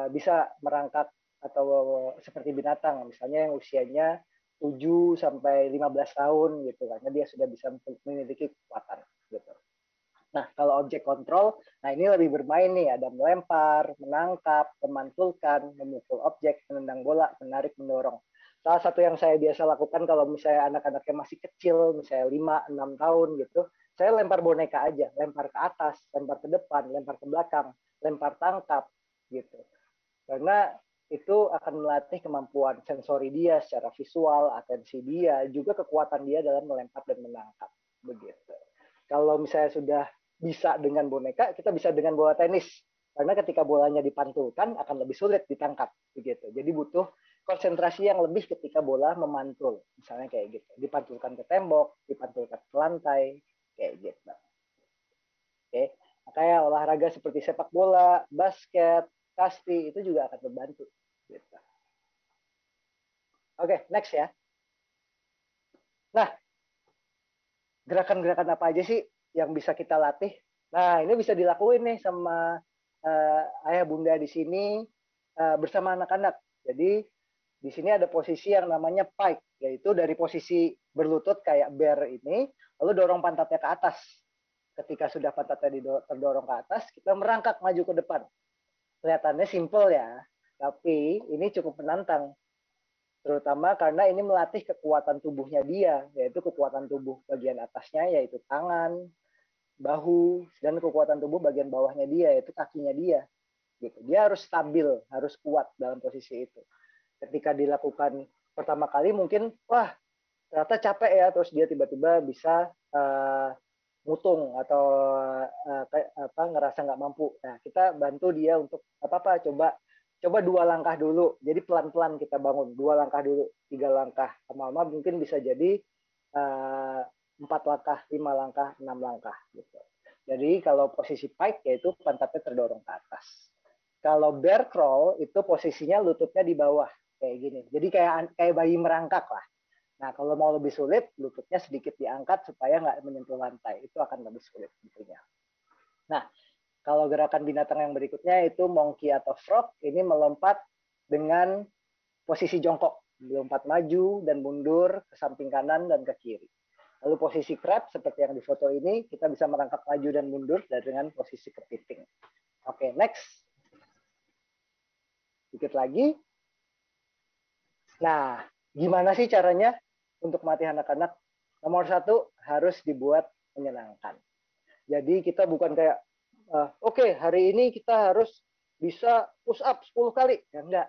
bisa merangkak atau seperti binatang. Misalnya yang usianya 7 sampai 15 tahun gitu. Karena dia sudah bisa memiliki kekuatan. Gitu. Nah, kalau objek kontrol, nah ini lebih bermain nih, ada melempar, menangkap, memantulkan, memukul objek, menendang bola, menarik, mendorong. Salah satu yang saya biasa lakukan kalau misalnya anak-anaknya masih kecil, misalnya 5-6 tahun gitu, saya lempar boneka aja, lempar ke atas, lempar ke depan, lempar ke belakang, lempar tangkap gitu. Karena itu akan melatih kemampuan sensori dia secara visual, atensi dia, juga kekuatan dia dalam melempar dan menangkap. Begitu. Kalau misalnya sudah bisa dengan boneka, kita bisa dengan bola tenis. Karena ketika bolanya dipantulkan akan lebih sulit ditangkap. Begitu. Jadi butuh konsentrasi yang lebih ketika bola memantul. Misalnya kayak gitu. Dipantulkan ke tembok, dipantulkan ke lantai, kayak gitu. Oke. Makanya olahraga seperti sepak bola, basket, kasti itu juga akan membantu. Gitu. Oke, next ya. Nah, gerakan-gerakan apa aja sih yang bisa kita latih? Nah, ini bisa dilakuin nih sama ayah bunda di sini bersama anak-anak. Jadi di sini ada posisi yang namanya pike, yaitu dari posisi berlutut kayak bear ini, lalu dorong pantatnya ke atas. Ketika sudah pantatnya terdorong ke atas, kita merangkak maju ke depan. Kelihatannya simple ya, tapi ini cukup menantang. Terutama karena ini melatih kekuatan tubuhnya dia, yaitu kekuatan tubuh bagian atasnya, yaitu tangan, bahu, dan kekuatan tubuh bagian bawahnya dia, yaitu kakinya dia. Gitu. Dia harus stabil, harus kuat dalam posisi itu. Ketika dilakukan pertama kali mungkin, wah ternyata capek ya, terus dia tiba-tiba bisa mutung atau ngerasa nggak mampu. Nah, kita bantu dia untuk coba 2 langkah dulu. Jadi pelan-pelan kita bangun, 2 langkah dulu, 3 langkah. Lama-lama mungkin bisa jadi 4 langkah, 5 langkah, 6 langkah gitu. Jadi kalau posisi pike yaitu pantatnya terdorong ke atas. Kalau bear crawl itu posisinya lututnya di bawah kayak gini. Jadi kayak bayi merangkak lah. Nah, kalau mau lebih sulit, lututnya sedikit diangkat supaya nggak menyentuh lantai. Itu akan lebih sulit tentunya. Nah, kalau gerakan binatang yang berikutnya itu monkey atau frog, ini melompat dengan posisi jongkok. Melompat maju dan mundur ke samping kanan dan ke kiri. Lalu posisi crab, seperti yang di foto ini, kita bisa merangkak maju dan mundur dengan posisi kepiting. Oke, next. Sedikit lagi. Nah, gimana sih caranya untuk melatih anak-anak? Nomor 1, harus dibuat menyenangkan. Jadi kita bukan kayak, oke, hari ini kita harus bisa push up 10 kali. Ya enggak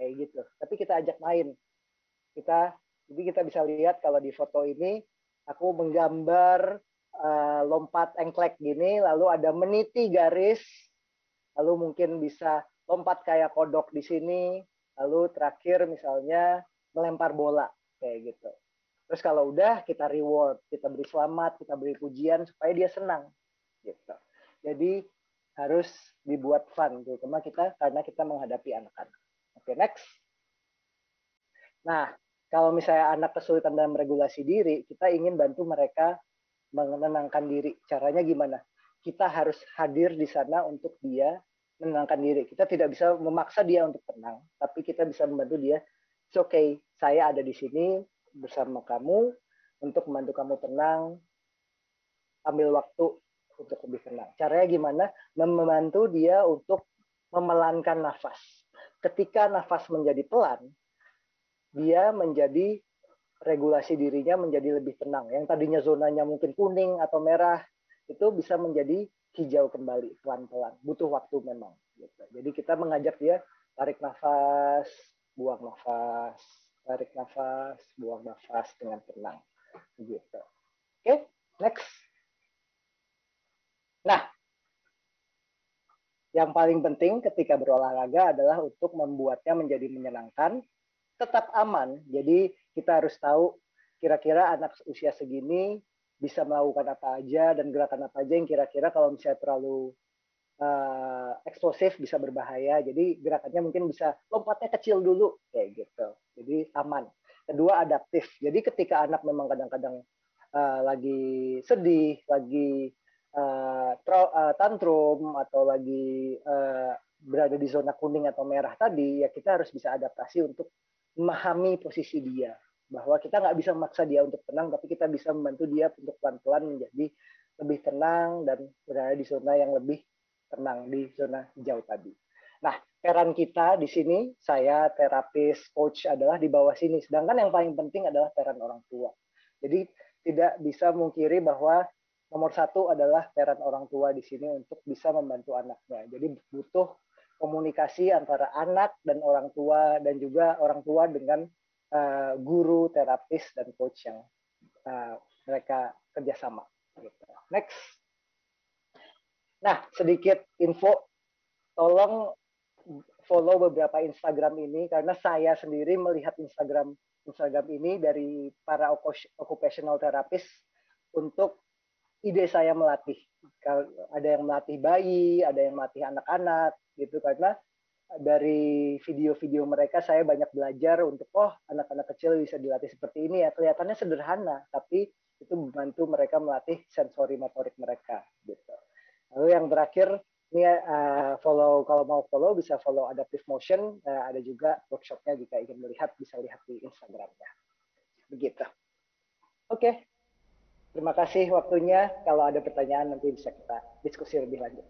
kayak gitu. Tapi kita ajak main. Jadi kita bisa lihat kalau di foto ini, aku menggambar lompat engklek gini, lalu ada meniti garis, lalu mungkin bisa lompat kayak kodok di sini, lalu terakhir misalnya melempar bola kayak gitu. Terus kalau udah kita reward, kita beri selamat, kita beri pujian supaya dia senang gitu. Jadi harus dibuat fun terutama karena kita menghadapi anak-anak. Oke, next. Nah, kalau misalnya anak kesulitan dalam regulasi diri, kita ingin bantu mereka menenangkan diri. Caranya gimana? Kita harus hadir di sana untuk dia menenangkan diri. Kita tidak bisa memaksa dia untuk tenang, tapi kita bisa membantu dia. It's okay, saya ada di sini bersama kamu untuk membantu kamu tenang, ambil waktu untuk lebih tenang. Caranya gimana? Membantu dia untuk memelankan nafas. Ketika nafas menjadi pelan, dia menjadi regulasi dirinya menjadi lebih tenang. Yang tadinya zonanya mungkin kuning atau merah, itu bisa menjadi hijau kembali pelan-pelan. Butuh waktu memang. Gitu. Jadi kita mengajak dia tarik nafas, buang nafas, tarik nafas, buang nafas dengan tenang. Gitu. Oke, next. Nah, yang paling penting ketika berolahraga adalah untuk membuatnya menjadi menyenangkan, tetap aman. Jadi kita harus tahu kira-kira anak usia segini bisa melakukan apa aja dan gerakan apa aja yang kira-kira kalau misalnya terlalu eksplosif bisa berbahaya. Jadi gerakannya mungkin bisa lompatnya kecil dulu kayak gitu. Jadi aman. Kedua, adaptif. Jadi ketika anak memang kadang-kadang lagi sedih, lagi tantrum atau lagi berada di zona kuning atau merah tadi, ya kita harus bisa adaptasi untuk memahami posisi dia, bahwa kita nggak bisa memaksa dia untuk tenang, tapi kita bisa membantu dia untuk pelan-pelan menjadi lebih tenang dan berada di zona yang lebih tenang, di zona hijau tadi. Nah, peran kita di sini, saya terapis, coach adalah di bawah sini. Sedangkan yang paling penting adalah peran orang tua. Jadi tidak bisa mungkiri bahwa nomor 1 adalah peran orang tua di sini untuk bisa membantu anaknya. Jadi butuh komunikasi antara anak dan orang tua, dan juga orang tua dengan guru, terapis, dan coach yang mereka kerjasama. Gitu. Next. Nah, sedikit info, tolong follow beberapa Instagram ini karena saya sendiri melihat Instagram ini dari para occupational therapist untuk ide saya melatih. Ada yang melatih bayi, ada yang melatih anak-anak gitu, karena dari video-video mereka saya banyak belajar untuk anak-anak kecil bisa dilatih seperti ini ya. Kelihatannya sederhana, tapi itu membantu mereka melatih sensori motorik mereka gitu. Lalu yang terakhir ini kalau mau follow bisa follow Adaptive Motion, ada juga workshopnya jika ingin melihat bisa lihat di Instagramnya. Begitu. Oke. Terima kasih waktunya. Kalau ada pertanyaan nanti bisa kita diskusi lebih lanjut.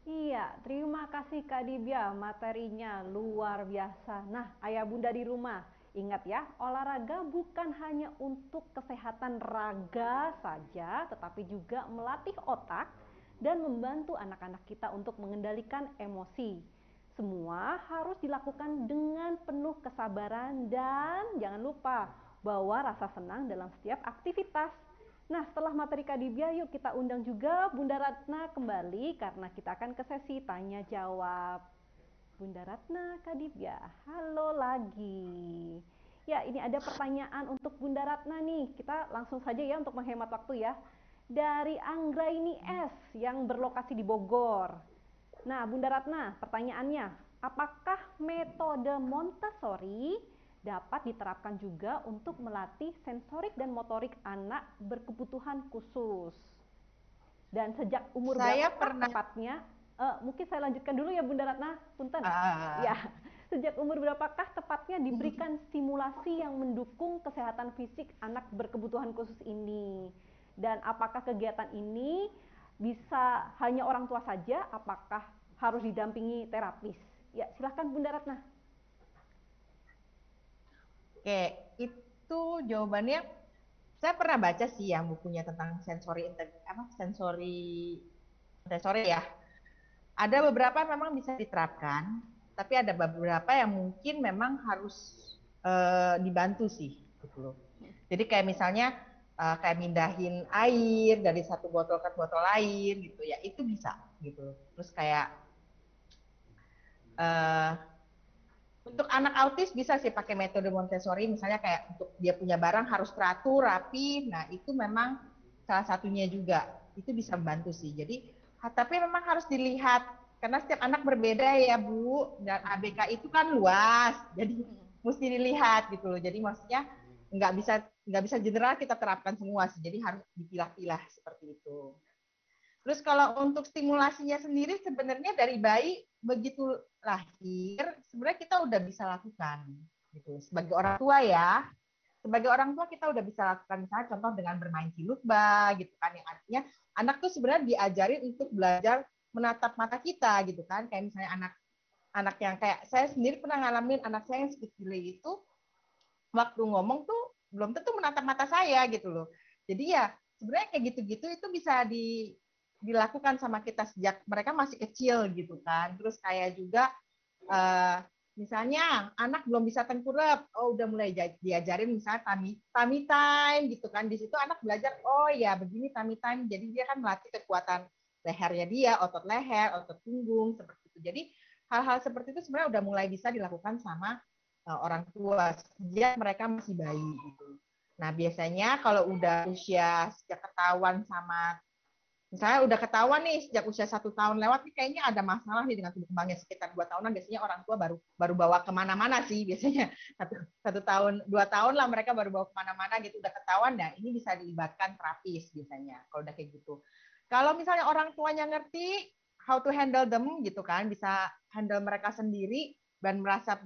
Iya, terima kasih Kak Dibya, materinya luar biasa. Nah, ayah bunda di rumah, ingat ya, olahraga bukan hanya untuk kesehatan raga saja, tetapi juga melatih otak dan membantu anak-anak kita untuk mengendalikan emosi. Semua harus dilakukan dengan penuh kesabaran dan jangan lupa bawa rasa senang dalam setiap aktivitas. Nah, setelah materi Kak Dibya, yuk kita undang juga Bunda Ratna kembali karena kita akan ke sesi tanya jawab. Bunda Ratna, Kak Dibya, halo lagi. Ya, ini ada pertanyaan untuk Bunda Ratna nih. Kita langsung saja ya untuk menghemat waktu ya. Dari Anggraini S yang berlokasi di Bogor. Nah, Bunda Ratna, pertanyaannya, apakah metode Montessori dapat diterapkan juga untuk melatih sensorik dan motorik anak berkebutuhan khusus? Dan sejak umur berapa tepatnya? Mungkin saya lanjutkan dulu ya Bunda Ratna, punten. Ya, sejak umur berapakah tepatnya diberikan stimulasi yang mendukung kesehatan fisik anak berkebutuhan khusus ini? Dan apakah kegiatan ini bisa hanya orang tua saja? Apakah harus didampingi terapis? Ya, silahkan Bunda Ratna. Oke, itu jawabannya saya pernah baca sih yang bukunya tentang sensori ya. Ada beberapa yang memang bisa diterapkan, tapi ada beberapa yang mungkin memang harus dibantu sih gitu loh. Jadi kayak misalnya kayak mindahin air dari satu botol ke botol lain gitu ya, itu bisa gitu. Terus kayak untuk anak autis bisa sih pakai metode Montessori, misalnya kayak untuk dia punya barang harus teratur, rapi. Nah, itu memang salah satunya juga. Itu bisa membantu sih. Jadi, tapi memang harus dilihat karena setiap anak berbeda ya, Bu. Dan ABK itu kan luas. Jadi mesti dilihat gitu loh. Jadi maksudnya nggak bisa general kita terapkan semua sih. Jadi harus dipilah-pilah seperti itu. Terus kalau untuk stimulasinya sendiri sebenarnya dari bayi begitu lahir sebenarnya kita udah bisa lakukan gitu. Sebagai orang tua ya. Sebagai orang tua kita udah bisa lakukan misalnya contoh dengan bermain cilukba gitu kan, yang artinya anak tuh sebenarnya diajarin untuk belajar menatap mata kita gitu kan. Kayak misalnya anak yang kayak saya sendiri pernah ngalamin anak saya yang speech delay itu waktu ngomong tuh belum tentu menatap mata saya gitu loh. Jadi ya sebenarnya kayak gitu-gitu itu bisa dilakukan sama kita sejak mereka masih kecil gitu kan. Terus kayak juga misalnya anak belum bisa tengkurap, udah mulai diajarin misalnya tummy time gitu kan. Di situ anak belajar, oh ya begini tummy time. Jadi dia kan melatih kekuatan lehernya dia, otot leher, otot punggung seperti itu. Jadi hal-hal seperti itu sebenarnya udah mulai bisa dilakukan sama orang tua sejak mereka masih bayi gitu. Nah, biasanya kalau udah usia sejak ketahuan sama misalnya udah ketahuan nih sejak usia 1 tahun lewat nih kayaknya ada masalah nih dengan tumbuh kembangnya sekitar 2 tahunan, biasanya orang tua baru bawa kemana-mana sih biasanya 1 tahun 2 tahun lah mereka baru bawa kemana-mana gitu, udah ketahuan. Nah ini bisa dilibatkan terapis biasanya kalau udah kayak gitu. Kalau misalnya orang tuanya ngerti how to handle them gitu kan, bisa handle mereka sendiri dan merasa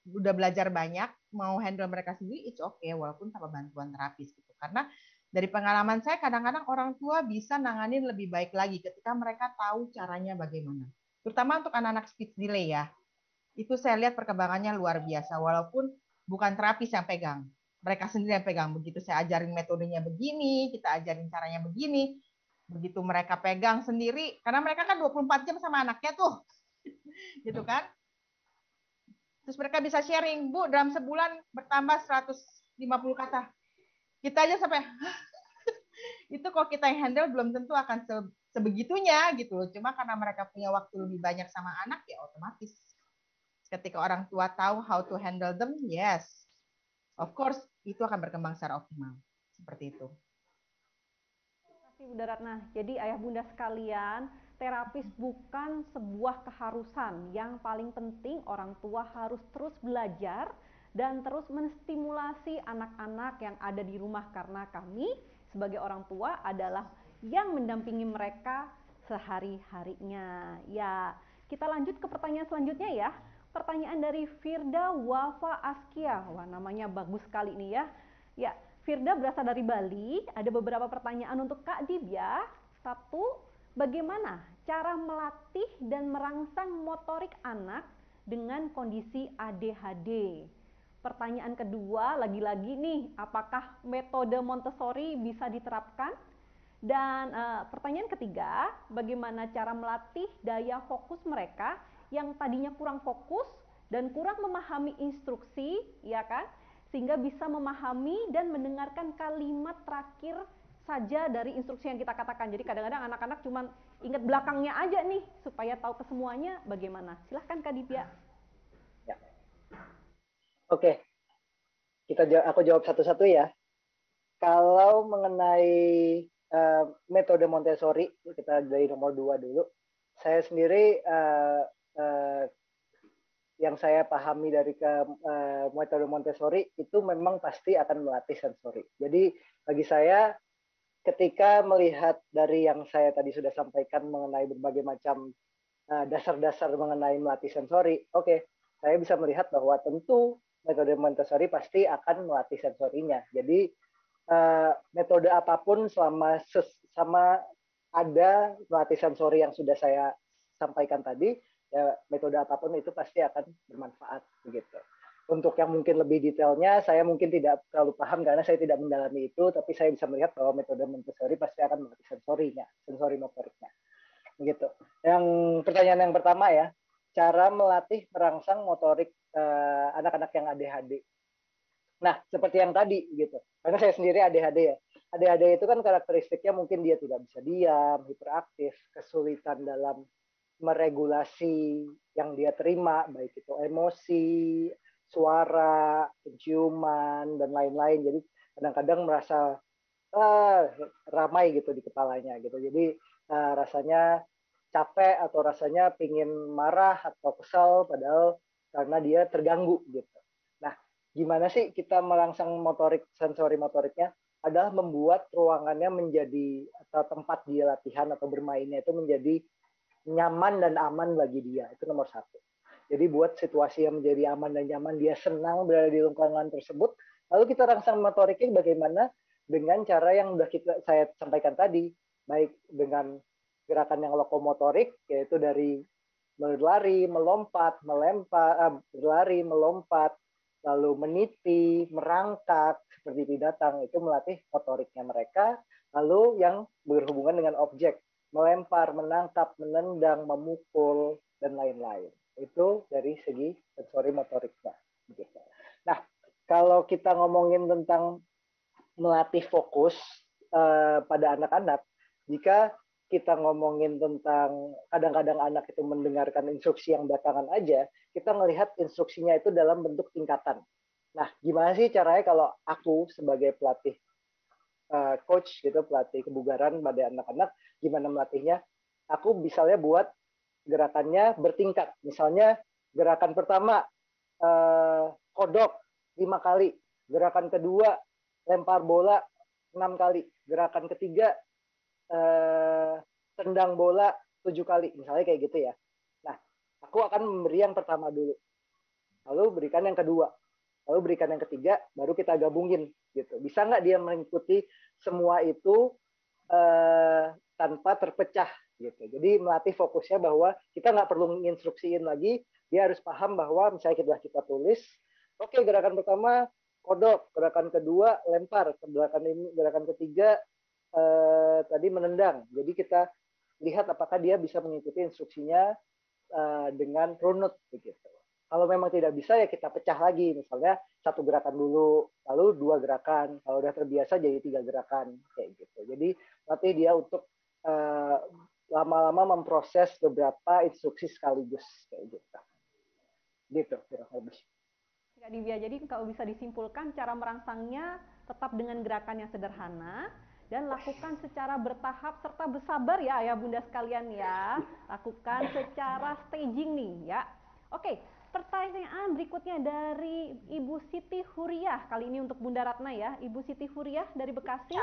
udah belajar banyak mau handle mereka sendiri, it's okay walaupun tanpa bantuan terapis gitu. Karena dari pengalaman saya, kadang-kadang orang tua bisa nanganin lebih baik lagi ketika mereka tahu caranya bagaimana. Terutama untuk anak-anak speech delay ya. Itu saya lihat perkembangannya luar biasa. Walaupun bukan terapis yang pegang. Mereka sendiri yang pegang. Begitu saya ajarin metodenya begini, kita ajarin caranya begini. Begitu mereka pegang sendiri, karena mereka kan 24 jam sama anaknya tuh, gitu kan. Terus mereka bisa sharing, Bu, dalam sebulan bertambah 150 kata. Kita aja sampai, itu kalau kita yang handle belum tentu akan sebegitunya gitu loh. Cuma karena mereka punya waktu lebih banyak sama anak, ya otomatis. Ketika orang tua tahu how to handle them, yes. Of course, itu akan berkembang secara optimal. Seperti itu. Terima kasih Bunda Ratna. Jadi ayah bunda sekalian, terapis bukan sebuah keharusan. Yang paling penting orang tua harus terus belajar dan terus menstimulasi anak-anak yang ada di rumah, karena kami sebagai orang tua adalah yang mendampingi mereka sehari-harinya. Ya, kita lanjut ke pertanyaan selanjutnya ya. Pertanyaan dari Firda Wafa Askia. Wah, namanya bagus sekali nih ya. Ya, Firda berasal dari Bali. Ada beberapa pertanyaan untuk Kak Dibya. Satu, bagaimana cara melatih dan merangsang motorik anak dengan kondisi ADHD? Pertanyaan kedua, lagi-lagi nih, apakah metode Montessori bisa diterapkan? Dan pertanyaan ketiga, bagaimana cara melatih daya fokus mereka yang tadinya kurang fokus dan kurang memahami instruksi, ya kan? Sehingga bisa memahami dan mendengarkan kalimat terakhir saja dari instruksi yang kita katakan. Jadi kadang-kadang anak-anak cuma ingat belakangnya aja nih, supaya tahu kesemuanya bagaimana. Silahkan Kak Dibya. Ya. Oke, aku jawab satu-satu ya. Kalau mengenai metode Montessori, kita dari nomor 2 dulu. Saya sendiri yang saya pahami dari metode Montessori itu memang pasti akan melatih sensori. Jadi bagi saya ketika melihat dari yang saya tadi sudah sampaikan mengenai berbagai macam dasar-dasar mengenai melatih sensori, oke, saya bisa melihat bahwa tentu metode Montessori pasti akan melatih sensorinya. Jadi metode apapun sama ada melatih sensori yang sudah saya sampaikan tadi, ya metode apapun itu pasti akan bermanfaat begitu. Untuk yang mungkin lebih detailnya, saya mungkin tidak terlalu paham karena saya tidak mendalami itu, tapi saya bisa melihat bahwa metode Montessori pasti akan melatih sensorinya, sensori motoriknya. Begitu. Yang pertanyaan yang pertama ya, cara melatih merangsang motorik anak-anak yang ADHD. Nah, seperti yang tadi gitu. Karena saya sendiri ADHD ya. ADHD itu kan karakteristiknya mungkin dia tidak bisa diam, hiperaktif, kesulitan dalam meregulasi yang dia terima, baik itu emosi, suara, penciuman, dan lain-lain. Jadi kadang-kadang merasa ramai gitu di kepalanya gitu. Jadi rasanya capek atau rasanya pingin marah atau kesal padahal karena dia terganggu gitu. Nah, gimana sih kita merangsang motorik, sensori motoriknya? Adalah membuat ruangannya menjadi, atau tempat dia latihan atau bermainnya itu menjadi nyaman dan aman bagi dia. Itu nomor 1. Jadi buat situasi yang menjadi aman dan nyaman, dia senang berada di lingkungan tersebut. Lalu kita rangsang motoriknya bagaimana? Dengan cara yang sudah saya sampaikan tadi, baik dengan gerakan yang lokomotorik, yaitu dari berlari, melompat, melempar, berlari, melompat, lalu meniti, merangkak seperti binatang, itu melatih motoriknya mereka. Lalu yang berhubungan dengan objek, melempar, menangkap, menendang, memukul, dan lain-lain. Itu dari segi sensori motoriknya. Nah, kalau kita ngomongin tentang melatih fokus pada anak-anak, jika kita ngomongin tentang kadang-kadang anak itu mendengarkan instruksi yang belakangan aja, kita melihat instruksinya itu dalam bentuk tingkatan. Nah, gimana sih caranya kalau aku sebagai pelatih coach gitu, pelatih kebugaran pada anak-anak, gimana melatihnya? Aku misalnya buat gerakannya bertingkat. Misalnya gerakan pertama kodok 5 kali, gerakan kedua lempar bola 6 kali, gerakan ketiga tendang bola 7 kali, misalnya kayak gitu ya. Nah, aku akan memberi yang pertama dulu, lalu berikan yang kedua, lalu berikan yang ketiga, baru kita gabungin gitu. Bisa nggak dia mengikuti semua itu tanpa terpecah gitu. Jadi melatih fokusnya bahwa kita nggak perlu menginstruksiin lagi, dia harus paham bahwa misalnya kita tulis, oke, gerakan pertama kodok, gerakan kedua lempar, gerakan ketiga tadi menendang. Jadi kita lihat apakah dia bisa mengikuti instruksinya dengan runut begitu. Kalau memang tidak bisa ya kita pecah lagi, misalnya satu gerakan dulu, lalu dua gerakan. Kalau udah terbiasa jadi 3 gerakan kayak gitu. Jadi latih dia untuk lama-lama memproses beberapa instruksi sekaligus kayak gitu. Gitu kurang lebih. Kak Divya, jadi kalau bisa disimpulkan cara merangsangnya tetap dengan gerakan yang sederhana dan lakukan secara bertahap serta bersabar ya ayah bunda sekalian ya. Lakukan secara staging nih ya. Oke, pertanyaan berikutnya dari Ibu Siti Huriah. Kali ini untuk Bunda Ratna ya. Ibu Siti Huriah dari Bekasi.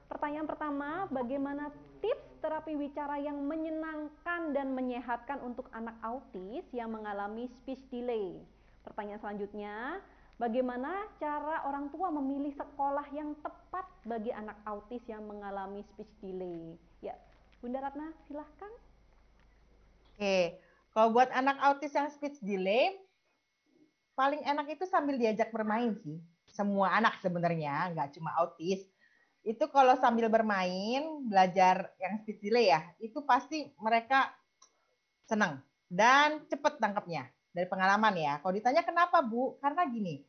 Pertanyaan pertama, bagaimana tips terapi wicara yang menyenangkan dan menyehatkan untuk anak autis yang mengalami speech delay? Pertanyaan selanjutnya, bagaimana cara orang tua memilih sekolah yang tepat bagi anak autis yang mengalami speech delay? Ya, Bunda Ratna, silahkan. Oke, kalau buat anak autis yang speech delay, paling enak itu sambil diajak bermain sih. Semua anak sebenarnya, nggak cuma autis. Itu kalau sambil bermain, belajar yang speech delay ya, itu pasti mereka senang dan cepet tangkapnya. Dari pengalaman ya. Kalau ditanya kenapa Bu? Karena gini,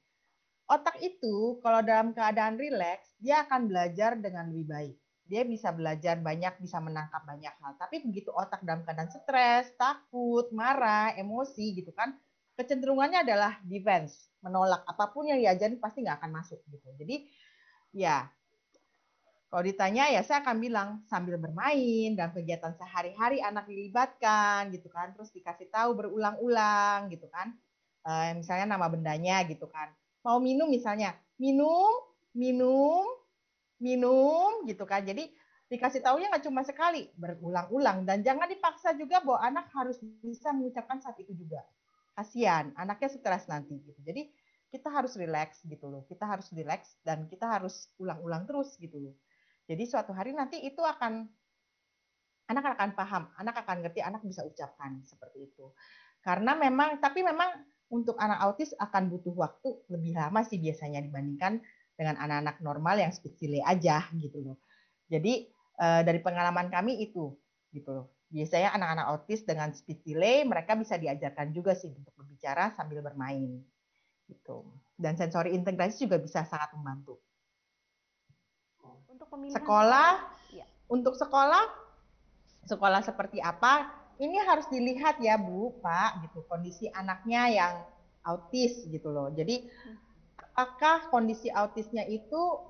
otak itu kalau dalam keadaan rileks, dia akan belajar dengan lebih baik. Dia bisa belajar banyak, bisa menangkap banyak hal. Tapi begitu otak dalam keadaan stres, takut, marah, emosi gitu kan, kecenderungannya adalah defense, menolak. Apapun yang diajarin pasti nggak akan masuk gitu. Jadi ya, kalau ditanya ya saya akan bilang sambil bermain dalam kegiatan sehari-hari anak dilibatkan gitu kan, terus dikasih tahu berulang-ulang gitu kan, misalnya nama bendanya gitu kan, mau minum misalnya minum minum minum gitu kan, jadi dikasih tahunya nggak cuma sekali, berulang-ulang, dan jangan dipaksa juga bahwa anak harus bisa mengucapkan saat itu juga, kasihan anaknya stres nanti gitu. Jadi kita harus relax gitu loh, kita harus relax dan kita harus ulang-ulang terus gitu loh. Jadi suatu hari nanti itu anak akan paham, anak akan ngerti, anak bisa ucapkan seperti itu. Karena memang, tapi memang untuk anak autis akan butuh waktu lebih lama sih biasanya dibandingkan dengan anak-anak normal yang speech delay aja gitu loh. Jadi dari pengalaman kami itu gitu loh. Biasanya anak-anak autis dengan speech delay mereka bisa diajarkan juga sih untuk berbicara sambil bermain gitu. Dan sensory integrasi juga bisa sangat membantu. Untuk pemilihan sekolah, ya. Untuk sekolah seperti apa? Ini harus dilihat ya Bu, Pak, gitu. Kondisi anaknya yang autis gitu loh. Jadi apakah kondisi autisnya itu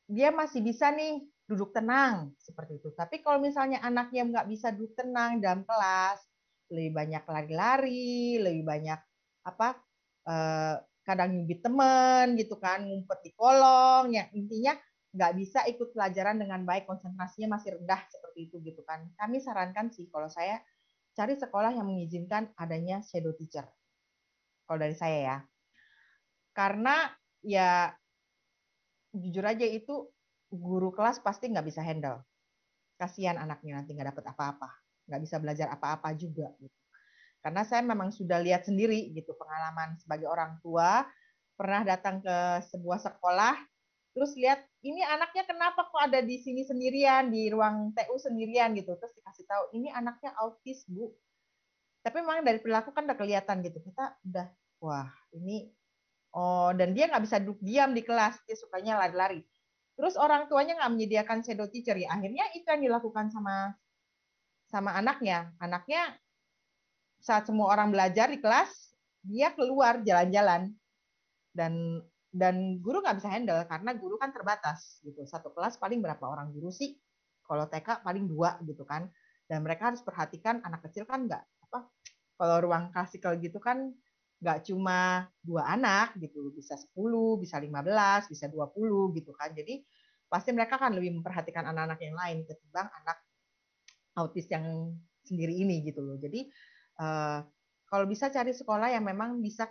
dia masih bisa nih duduk tenang seperti itu. Tapi kalau misalnya anaknya nggak bisa duduk tenang dalam kelas, lebih banyak lari-lari, lebih banyak kadang nyubit temen gitu kan, ngumpet di kolong, yang intinya nggak bisa ikut pelajaran dengan baik, konsentrasinya masih rendah seperti itu gitu kan. Kami sarankan sih kalau saya cari sekolah yang mengizinkan adanya shadow teacher. Kalau dari saya ya. Karena ya jujur aja itu guru kelas pasti nggak bisa handle. Kasihan anaknya nanti nggak dapat apa-apa, nggak bisa belajar apa-apa juga gitu. Karena saya memang sudah lihat sendiri gitu pengalaman sebagai orang tua, pernah datang ke sebuah sekolah, terus lihat ini anaknya kenapa kok ada di sini sendirian, di ruang TU sendirian gitu, terus dikasih tahu ini anaknya autis Bu. Tapi memang dari perilaku kan udah kelihatan gitu, kita udah wah ini dan dia nggak bisa duduk diam di kelas, dia sukanya lari-lari. Terus orang tuanya nggak menyediakan shadow teacher ya, akhirnya itu yang dilakukan sama anaknya. Anaknya saat semua orang belajar di kelas, dia keluar jalan-jalan dan guru nggak bisa handle karena guru kan terbatas gitu. Satu kelas paling berapa orang guru sih? Kalau TK paling 2 gitu kan. Dan mereka harus perhatikan anak kecil kan nggak kalau ruang klasikal gitu kan nggak cuma 2 anak gitu, bisa 10, bisa 15, bisa 20 gitu kan. Jadi pasti mereka kan lebih memperhatikan anak-anak yang lain ketimbang anak autis yang sendiri ini gitu loh. Jadi kalau bisa cari sekolah yang memang bisa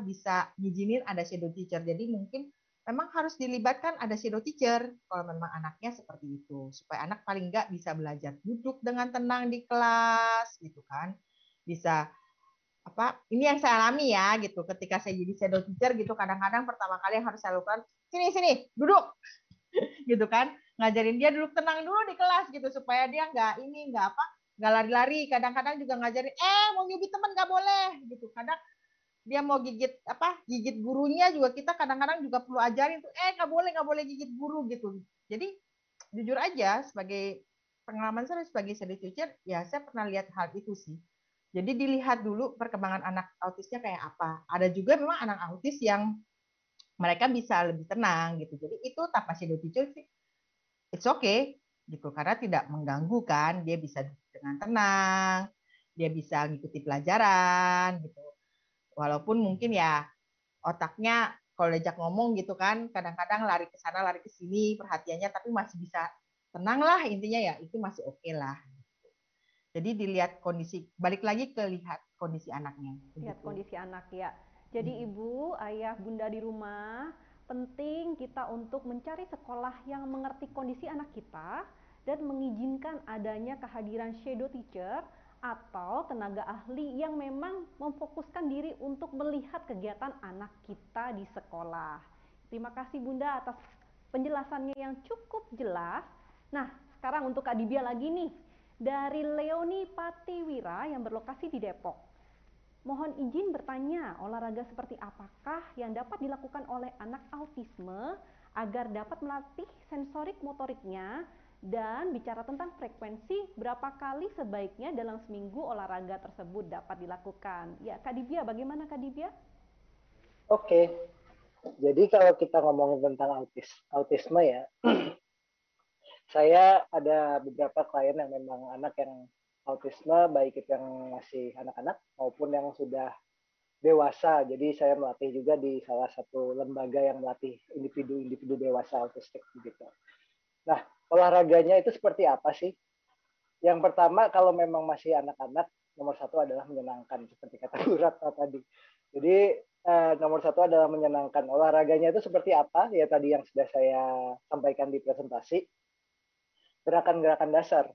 bisa ngizinin ada shadow teacher. Jadi mungkin memang harus dilibatkan ada shadow teacher kalau memang anaknya seperti itu, supaya anak paling nggak bisa belajar duduk dengan tenang di kelas gitu kan. Bisa ini yang saya alami ya gitu, ketika saya jadi shadow teacher gitu, kadang-kadang pertama kali yang harus saya lakukan sini duduk gitu kan, ngajarin dia duduk tenang dulu di kelas gitu supaya dia nggak lari-lari. Kadang-kadang juga ngajarin mau nyubit teman nggak boleh gitu. Kadang dia mau gigit gurunya juga, kita kadang-kadang juga perlu ajarin tuh nggak boleh gigit guru gitu. Jadi jujur aja, sebagai pengalaman saya sebagai study teacher, ya saya pernah lihat hal itu sih. Jadi dilihat dulu perkembangan anak autisnya kayak apa. Ada juga memang anak autis yang mereka bisa lebih tenang gitu. Jadi itu tanpa study teacher sih it's okay gitu, karena tidak mengganggu kan, dia bisa dengan tenang, dia bisa ngikuti pelajaran gitu. Walaupun mungkin ya otaknya kalau diajak ngomong gitu kan, kadang-kadang lari ke sana lari ke sini perhatiannya, tapi masih bisa tenang lah, intinya ya itu masih oke lah. Jadi dilihat kondisi, balik lagi ke lihat kondisi anaknya. Lihat kondisi anak ya. Jadi ibu, ayah, bunda di rumah, penting kita untuk mencari sekolah yang mengerti kondisi anak kita dan mengizinkan adanya kehadiran shadow teacher atau tenaga ahli yang memang memfokuskan diri untuk melihat kegiatan anak kita di sekolah. Terima kasih bunda atas penjelasannya yang cukup jelas. Nah, sekarang untuk Kak Dibia lagi nih. Dari Leoni Patiwira yang berlokasi di Depok. Mohon izin bertanya, olahraga seperti apakah yang dapat dilakukan oleh anak autisme agar dapat melatih sensorik motoriknya, dan bicara tentang frekuensi, berapa kali sebaiknya dalam seminggu olahraga tersebut dapat dilakukan? Ya, Kak Dibia, bagaimana Kak Dibia? Oke, jadi kalau kita ngomongin tentang autisme ya, saya ada beberapa klien yang memang anak yang autisme, baik itu yang masih anak-anak maupun yang sudah dewasa. Jadi saya melatih juga di salah satu lembaga yang melatih individu-individu dewasa autistik begitu. Nah, olahraganya itu seperti apa sih? Yang pertama, kalau memang masih anak-anak, nomor satu adalah menyenangkan, seperti kata Bu Ratna tadi. Jadi nomor satu adalah menyenangkan. Olahraganya itu seperti apa? Ya tadi yang sudah saya sampaikan di presentasi. Gerakan-gerakan dasar,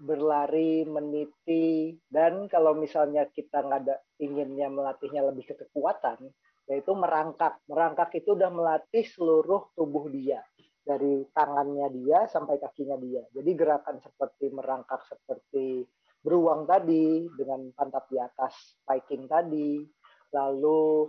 berlari, meniti, dan kalau misalnya kita nggak ada inginnya melatihnya lebih ke kekuatan, yaitu merangkak. Merangkak itu udah melatih seluruh tubuh dia, dari tangannya dia sampai kakinya dia. Jadi gerakan seperti merangkak seperti beruang tadi, dengan pantat di atas spiking tadi, lalu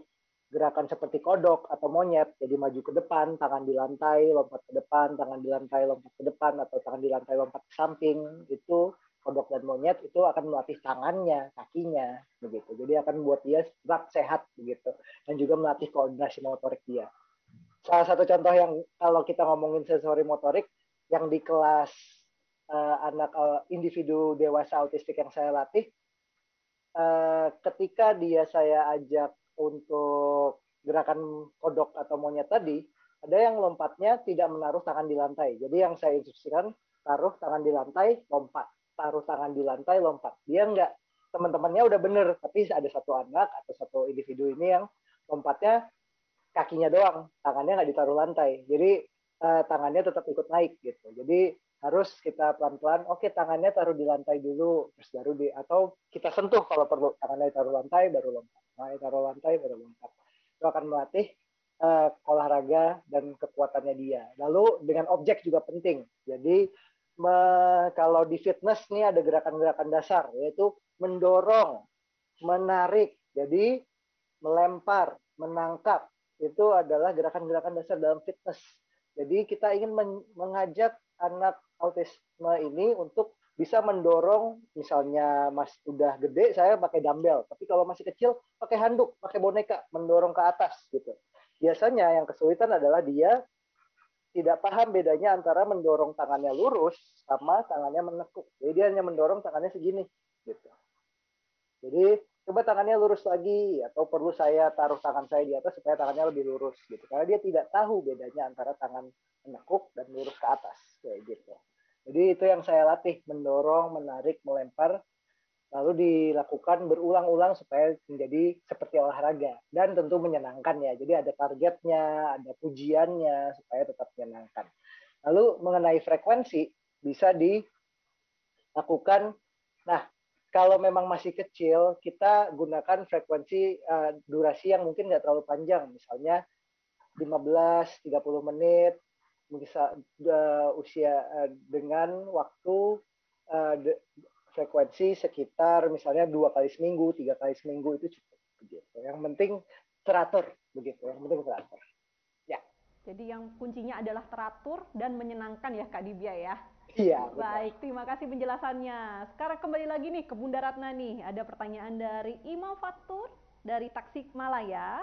gerakan seperti kodok atau monyet, jadi maju ke depan, tangan di lantai, lompat ke depan, tangan di lantai, lompat ke depan, atau tangan di lantai, lompat ke samping, itu kodok dan monyet itu akan melatih tangannya, kakinya, begitu. Jadi akan membuat dia sehat, begitu, dan juga melatih koordinasi motorik dia. Salah satu contoh yang kalau kita ngomongin sensori motorik, yang di kelas anak individu dewasa autistik yang saya latih, ketika saya ajak untuk gerakan kodok atau monyet tadi, ada yang lompatnya tidak menaruh tangan di lantai. Jadi yang saya instruksikan, taruh tangan di lantai, lompat. Taruh tangan di lantai, lompat. Dia enggak, teman-temannya udah bener, tapi ada satu anak atau satu individu ini yang lompatnya kakinya doang, tangannya nggak ditaruh lantai. Jadi tangannya tetap ikut naik gitu. Jadi harus kita pelan-pelan, oke tangannya taruh di lantai dulu, terus baru atau kita sentuh kalau perlu, tangannya taruh lantai baru lompat, tangannya taruh lantai baru lompat. Itu akan melatih olahraga dan kekuatannya dia. Lalu dengan objek juga penting. Jadi kalau di fitness nih ada gerakan-gerakan dasar, yaitu mendorong, menarik, jadi melempar, menangkap, itu adalah gerakan-gerakan dasar dalam fitness. Jadi kita ingin mengajak anak autisme ini untuk bisa mendorong, misalnya mas udah gede saya pakai dumbbell, tapi kalau masih kecil pakai handuk, pakai boneka, mendorong ke atas gitu. Biasanya yang kesulitan adalah dia tidak paham bedanya antara mendorong tangannya lurus sama tangannya menekuk. Jadi dia hanya mendorong tangannya segini gitu. Jadi coba tangannya lurus lagi, atau perlu saya taruh tangan saya di atas supaya tangannya lebih lurus gitu. Karena dia tidak tahu bedanya antara tangan menekuk dan lurus ke atas kayak gitu. Jadi itu yang saya latih, mendorong, menarik, melempar, lalu dilakukan berulang-ulang supaya menjadi seperti olahraga dan tentu menyenangkan ya. Jadi ada targetnya, ada pujiannya supaya tetap menyenangkan. Lalu mengenai frekuensi bisa dilakukan. Nah, kalau memang masih kecil, kita gunakan frekuensi durasi yang mungkin nggak terlalu panjang, misalnya 15-30 menit, bisa usia dengan waktu frekuensi sekitar misalnya 2 kali seminggu, 3 kali seminggu itu cukup begitu. Yang penting teratur begitu. Yang penting teratur. Ya. Jadi yang kuncinya adalah teratur dan menyenangkan ya Kak Dibia ya. Iya. Baik, terima kasih penjelasannya. Sekarang kembali lagi nih ke Bunda Ratna nih. Ada pertanyaan dari Imam Fatur dari Tasikmalaya.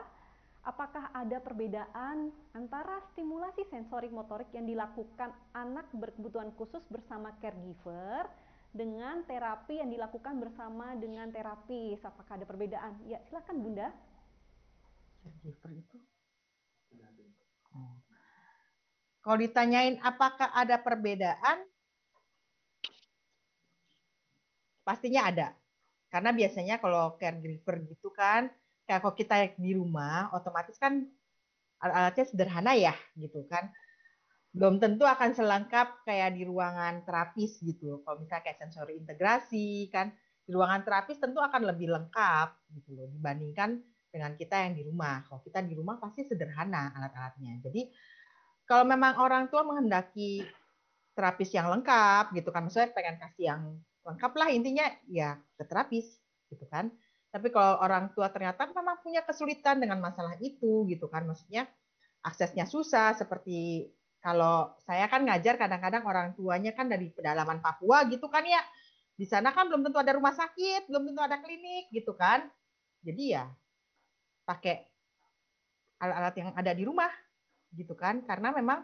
Apakah ada perbedaan antara stimulasi sensorik motorik yang dilakukan anak berkebutuhan khusus bersama caregiver dengan terapi yang dilakukan bersama dengan terapis? Apakah ada perbedaan? Ya, silakan Bunda. Caregiver itu. Kalau ditanyain apakah ada perbedaan, pastinya ada. Karena biasanya kalau caregiver gitu kan, kayak kalau kita di rumah, otomatis kan alatnya sederhana ya, gitu kan. Belum tentu akan selengkap kayak di ruangan terapis gitu. Kalau misalnya kayak sensori integrasi kan, di ruangan terapis tentu akan lebih lengkap gitu loh dibandingkan dengan kita yang di rumah. Kalau kita di rumah pasti sederhana alat-alatnya. Jadi kalau memang orang tua menghendaki terapis yang lengkap gitu kan, maksudnya pengen kasih yang lengkap lah intinya ya ke terapis gitu kan. Tapi kalau orang tua ternyata memang punya kesulitan dengan masalah itu gitu kan, maksudnya aksesnya susah seperti kalau saya kan ngajar kadang-kadang orang tuanya kan dari pedalaman Papua gitu kan ya. Di sana kan belum tentu ada rumah sakit, belum tentu ada klinik gitu kan. Jadi ya pakai alat-alat yang ada di rumah gitu kan, karena memang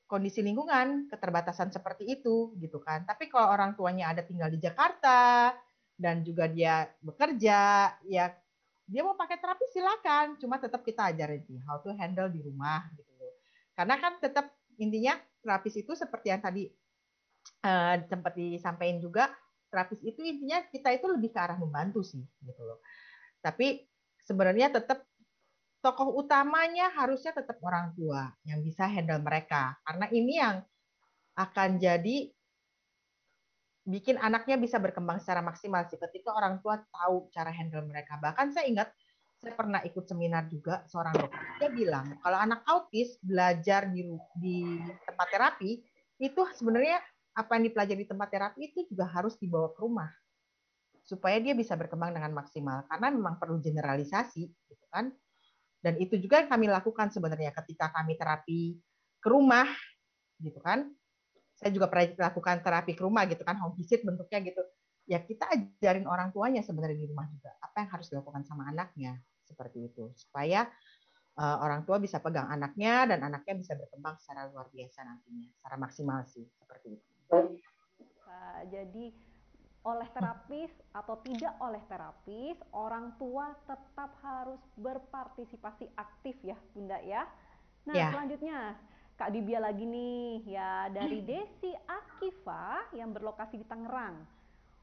kondisi lingkungan, keterbatasan seperti itu gitu kan. Tapi kalau orang tuanya ada tinggal di Jakarta dan juga dia bekerja, ya dia mau pakai terapi silakan, cuma tetap kita ajarin sih how to handle di rumah gitu loh. Karena kan tetap intinya terapis itu seperti yang tadi sempat disampaikan juga, terapis itu intinya kita itu lebih ke arah membantu sih gitu loh. Tapi sebenarnya tetap tokoh utamanya harusnya tetap orang tua yang bisa handle mereka. Karena ini yang akan jadi bikin anaknya bisa berkembang secara maksimal sih ketika orang tua tahu cara handle mereka. Bahkan saya ingat saya pernah ikut seminar juga seorang dokter, dia bilang kalau anak autis belajar di tempat terapi itu sebenarnya apa yang dipelajari di tempat terapi itu juga harus dibawa ke rumah supaya dia bisa berkembang dengan maksimal, karena memang perlu generalisasi gitu kan. Dan itu juga yang kami lakukan sebenarnya ketika kami terapi ke rumah gitu kan. Saya juga pernah lakukan terapi ke rumah gitu kan, home visit bentuknya gitu. Ya kita ajarin orang tuanya sebenarnya di rumah juga apa yang harus dilakukan sama anaknya seperti itu, supaya orang tua bisa pegang anaknya dan anaknya bisa berkembang secara luar biasa nantinya, secara maksimal sih seperti itu. Jadi oleh terapis atau tidak oleh terapis, orang tua tetap harus berpartisipasi aktif ya Bunda ya. Nah ya. Selanjutnya Kak Dibia lagi nih ya, dari Desi Akifa yang berlokasi di Tangerang.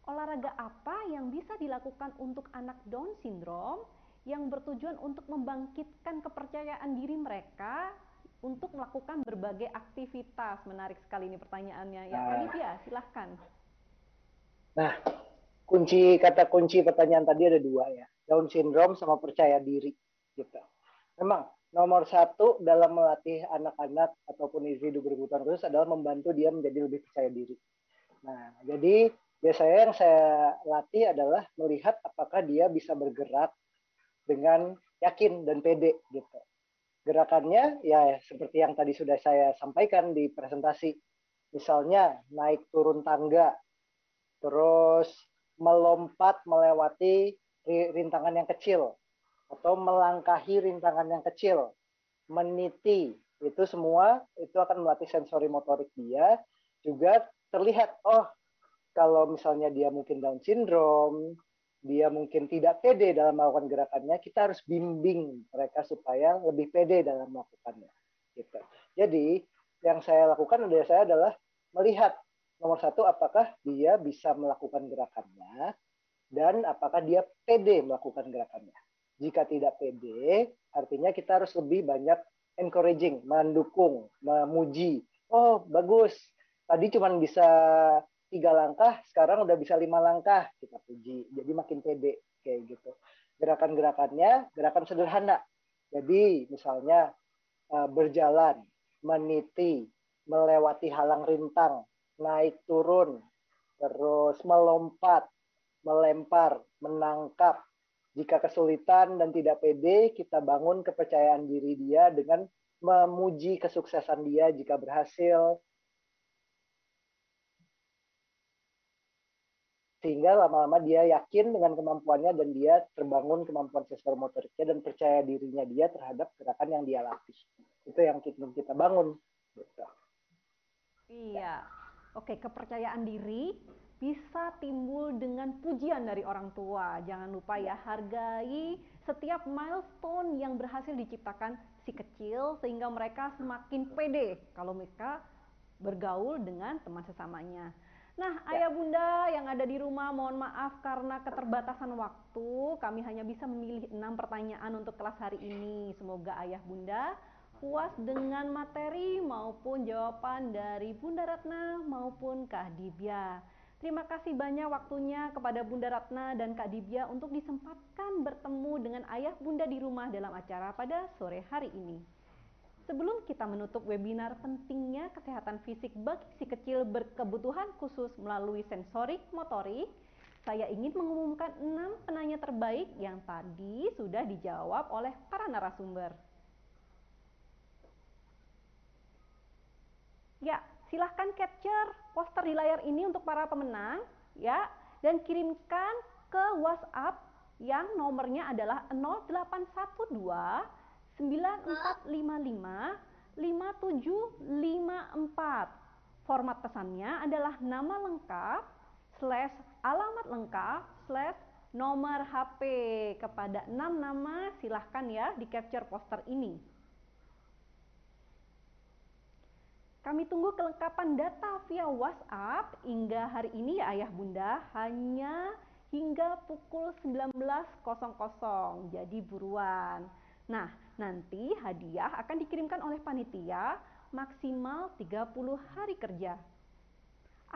Olahraga apa yang bisa dilakukan untuk anak Down syndrome yang bertujuan untuk membangkitkan kepercayaan diri mereka untuk melakukan berbagai aktivitas? Menarik sekali ini pertanyaannya ya. Kak Dibia silahkan. Nah, kata kunci pertanyaan tadi ada dua ya, Down syndrome sama percaya diri gitu. Memang nomor satu dalam melatih anak-anak ataupun individu berkebutuhan khusus adalah membantu dia menjadi lebih percaya diri. Nah, jadi biasanya yang saya latih adalah melihat apakah dia bisa bergerak dengan yakin dan pede gitu. Gerakannya ya seperti yang tadi sudah saya sampaikan di presentasi. Misalnya naik turun tangga, terus melompat melewati rintangan yang kecil, atau melangkahi rintangan yang kecil, meniti, itu semua itu akan melatih sensori motorik dia. Juga terlihat, oh kalau misalnya dia mungkin Down syndrome, dia mungkin tidak pede dalam melakukan gerakannya, kita harus bimbing mereka supaya lebih pede dalam melakukannya. Gitu. Jadi yang saya lakukan adalah melihat nomor satu, apakah dia bisa melakukan gerakannya dan apakah dia pede melakukan gerakannya. Jika tidak pede, artinya kita harus lebih banyak encouraging, mendukung, memuji. Oh, bagus. Tadi cuma bisa 3 langkah, sekarang udah bisa 5 langkah. Kita puji. Jadi makin pede kayak gitu. Gerakan-gerakannya, gerakan sederhana. Jadi misalnya berjalan, meniti, melewati halang rintang, naik turun, terus melompat, melempar, menangkap. Jika kesulitan dan tidak pede, kita bangun kepercayaan diri dia dengan memuji kesuksesan dia jika berhasil. Sehingga lama-lama dia yakin dengan kemampuannya dan dia terbangun kemampuan sensorimotoriknya dan percaya dirinya dia terhadap gerakan yang dia latih. Itu yang kita bangun. Gitu. Iya. Oke, kepercayaan diri bisa timbul dengan pujian dari orang tua. Jangan lupa ya, hargai setiap milestone yang berhasil diciptakan si kecil sehingga mereka semakin pede kalau mereka bergaul dengan teman sesamanya. Nah, ayah bunda yang ada di rumah, mohon maaf karena keterbatasan waktu, kami hanya bisa memilih 6 pertanyaan untuk kelas hari ini. Semoga ayah bunda puas dengan materi maupun jawaban dari Bunda Ratna maupun Kak Dibya. Terima kasih banyak waktunya kepada Bunda Ratna dan Kak Dibya untuk disempatkan bertemu dengan ayah bunda di rumah dalam acara pada sore hari ini. Sebelum kita menutup webinar pentingnya kesehatan fisik bagi si kecil berkebutuhan khusus melalui sensorik motorik, saya ingin mengumumkan 6 penanya terbaik yang tadi sudah dijawab oleh para narasumber. Ya, silahkan capture poster di layar ini untuk para pemenang, ya, dan kirimkan ke WhatsApp yang nomornya adalah 0812 9455 5754. Format pesannya adalah nama lengkap / alamat lengkap / nomor HP. Kepada 6 nama silahkan ya di capture poster ini. Kami tunggu kelengkapan data via WhatsApp hingga hari ini ya ayah bunda, hanya hingga pukul 19.00. Jadi buruan. Nah, nanti hadiah akan dikirimkan oleh panitia maksimal 30 hari kerja.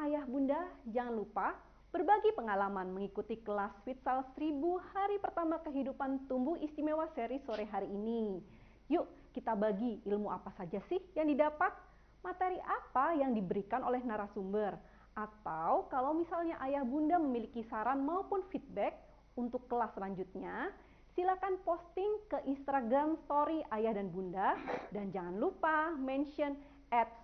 Ayah bunda jangan lupa berbagi pengalaman mengikuti kelas Futsal 1000 hari pertama kehidupan tumbuh istimewa seri sore hari ini. Yuk kita bagi ilmu apa saja sih yang didapat, materi apa yang diberikan oleh narasumber, atau kalau misalnya ayah bunda memiliki saran maupun feedback untuk kelas selanjutnya, silakan posting ke Instagram story ayah dan bunda, dan jangan lupa mention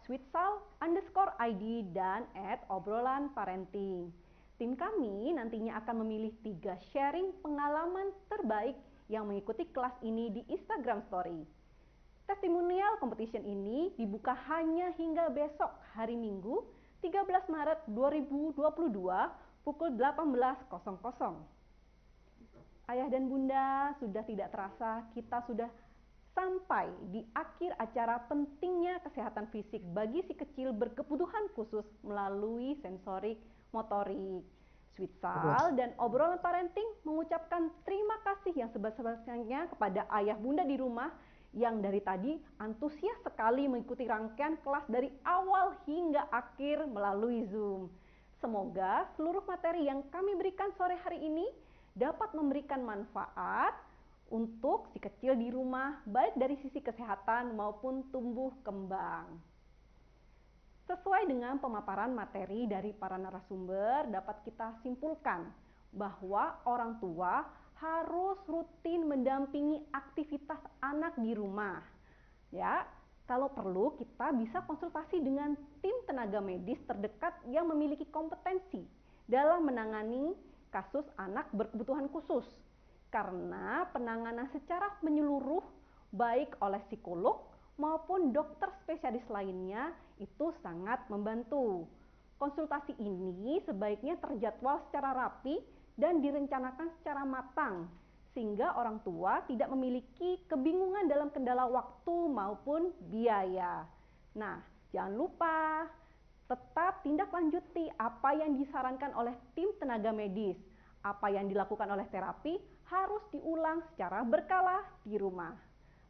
@sweetsal_id dan @obrolanparenting. Tim kami nantinya akan memilih 3 sharing pengalaman terbaik yang mengikuti kelas ini di Instagram story. Testimonial competition ini dibuka hanya hingga besok hari Minggu 13 Maret 2022 pukul 18.00. Ayah dan bunda, sudah tidak terasa kita sudah sampai di akhir acara pentingnya kesehatan fisik bagi si kecil berkebutuhan khusus melalui sensorik motorik. Sweetsal dan obrolan parenting mengucapkan terima kasih yang sebesar-besarnya kepada ayah bunda di rumah yang dari tadi antusias sekali mengikuti rangkaian kelas dari awal hingga akhir melalui Zoom. Semoga seluruh materi yang kami berikan sore hari ini dapat memberikan manfaat untuk si kecil di rumah, baik dari sisi kesehatan maupun tumbuh kembang. Sesuai dengan pemaparan materi dari para narasumber, dapat kita simpulkan bahwa orang tua harus rutin mendampingi aktivitas anak di rumah. Ya, kalau perlu kita bisa konsultasi dengan tim tenaga medis terdekat yang memiliki kompetensi dalam menangani kasus anak berkebutuhan khusus, karena penanganan secara menyeluruh baik oleh psikolog maupun dokter spesialis lainnya itu sangat membantu. Konsultasi ini sebaiknya terjadwal secara rapi dan direncanakan secara matang sehingga orang tua tidak memiliki kebingungan dalam kendala waktu maupun biaya. Nah, jangan lupa tetap tindak lanjuti apa yang disarankan oleh tim tenaga medis. Apa yang dilakukan oleh terapi harus diulang secara berkala di rumah.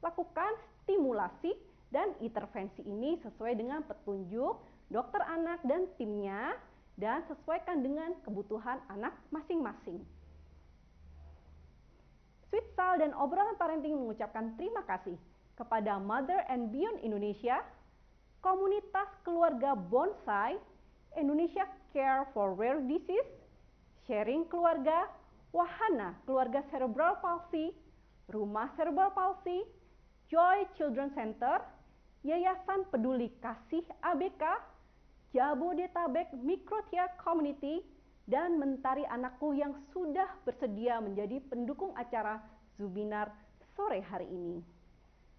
Lakukan stimulasi dan intervensi ini sesuai dengan petunjuk dokter anak dan timnya dan sesuaikan dengan kebutuhan anak masing-masing. Sweetsal dan obrolan parenting mengucapkan terima kasih. kepada Mother and Beyond Indonesia, Komunitas Keluarga Bonsai, Indonesia Care for Rare Disease, Sharing Keluarga, Wahana Keluarga Cerebral Palsy, Rumah Cerebral Palsy, Joy Children Center, Yayasan Peduli Kasih ABK, Jabodetabek Microtia Community, dan Mentari Anakku yang sudah bersedia menjadi pendukung acara Zubinar sore hari ini.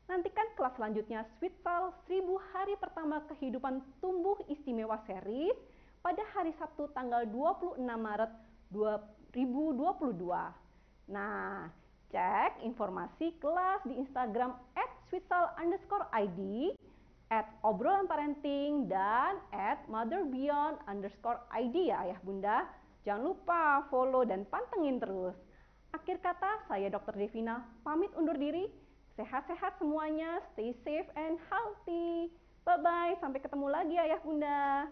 Nantikan kelas selanjutnya Switsal 1000 Hari Pertama Kehidupan Tumbuh Istimewa Series pada hari Sabtu tanggal 26 Maret 2022. Nah, cek informasi kelas di Instagram @switsal_id, @obrolanparenting, dan @motherbeyond_id ya ayah bunda. Jangan lupa follow dan pantengin terus. Akhir kata, saya Dr. Devina pamit undur diri. Sehat-sehat semuanya, stay safe and healthy. Bye-bye, sampai ketemu lagi ayah bunda.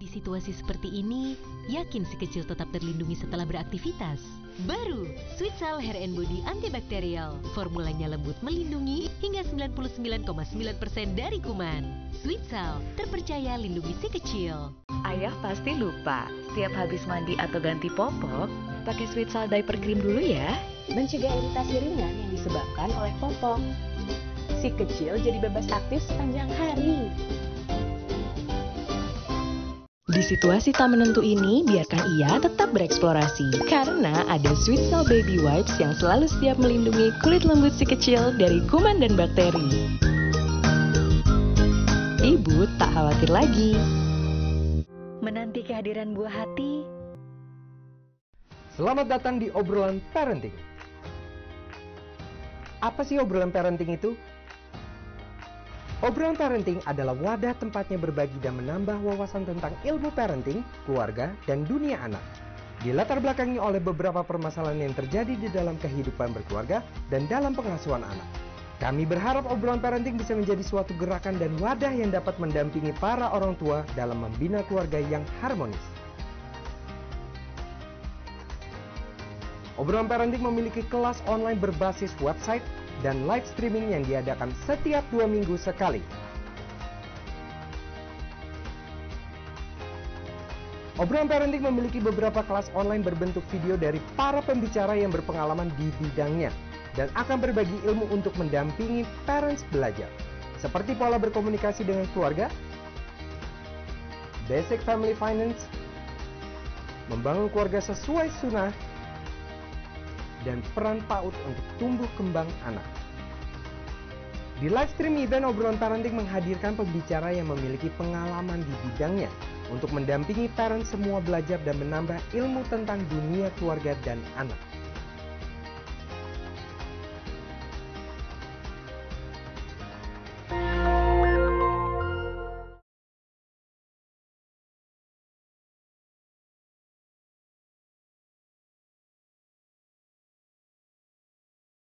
Di situasi seperti ini, yakin si kecil tetap terlindungi setelah beraktivitas? Baru, Switsal Hair and Body Antibakterial. Formulanya lembut melindungi hingga 99,9% dari kuman. Switsal, terpercaya lindungi si kecil. Ayah pasti lupa, setiap habis mandi atau ganti popok, pakai Switsal diaper cream dulu ya. Mencegah iritasi ringan yang disebabkan oleh popok. Si kecil jadi bebas aktif sepanjang hari. Di situasi tak menentu ini, biarkan ia tetap bereksplorasi. Karena ada Switsal Baby Wipes yang selalu siap melindungi kulit lembut si kecil dari kuman dan bakteri. Ibu tak khawatir lagi. Menanti kehadiran buah hati. Selamat datang di Obrolan Parenting. Apa sih obrolan parenting itu? Obrolan Parenting adalah wadah tempatnya berbagi dan menambah wawasan tentang ilmu parenting, keluarga, dan dunia anak. Dilatar belakangi oleh beberapa permasalahan yang terjadi di dalam kehidupan berkeluarga dan dalam pengasuhan anak. Kami berharap obrolan parenting bisa menjadi suatu gerakan dan wadah yang dapat mendampingi para orang tua dalam membina keluarga yang harmonis. Obrolan Parenting memiliki kelas online berbasis website dan live streaming yang diadakan setiap 2 minggu sekali. Obrolan Parenting memiliki beberapa kelas online berbentuk video dari para pembicara yang berpengalaman di bidangnya dan akan berbagi ilmu untuk mendampingi parents belajar, seperti pola berkomunikasi dengan keluarga, basic family finance, membangun keluarga sesuai sunnah, dan peran PAUD untuk tumbuh kembang anak. Di live stream event, Obrolan Parenting menghadirkan pembicara yang memiliki pengalaman di bidangnya untuk mendampingi parents semua belajar dan menambah ilmu tentang dunia keluarga dan anak.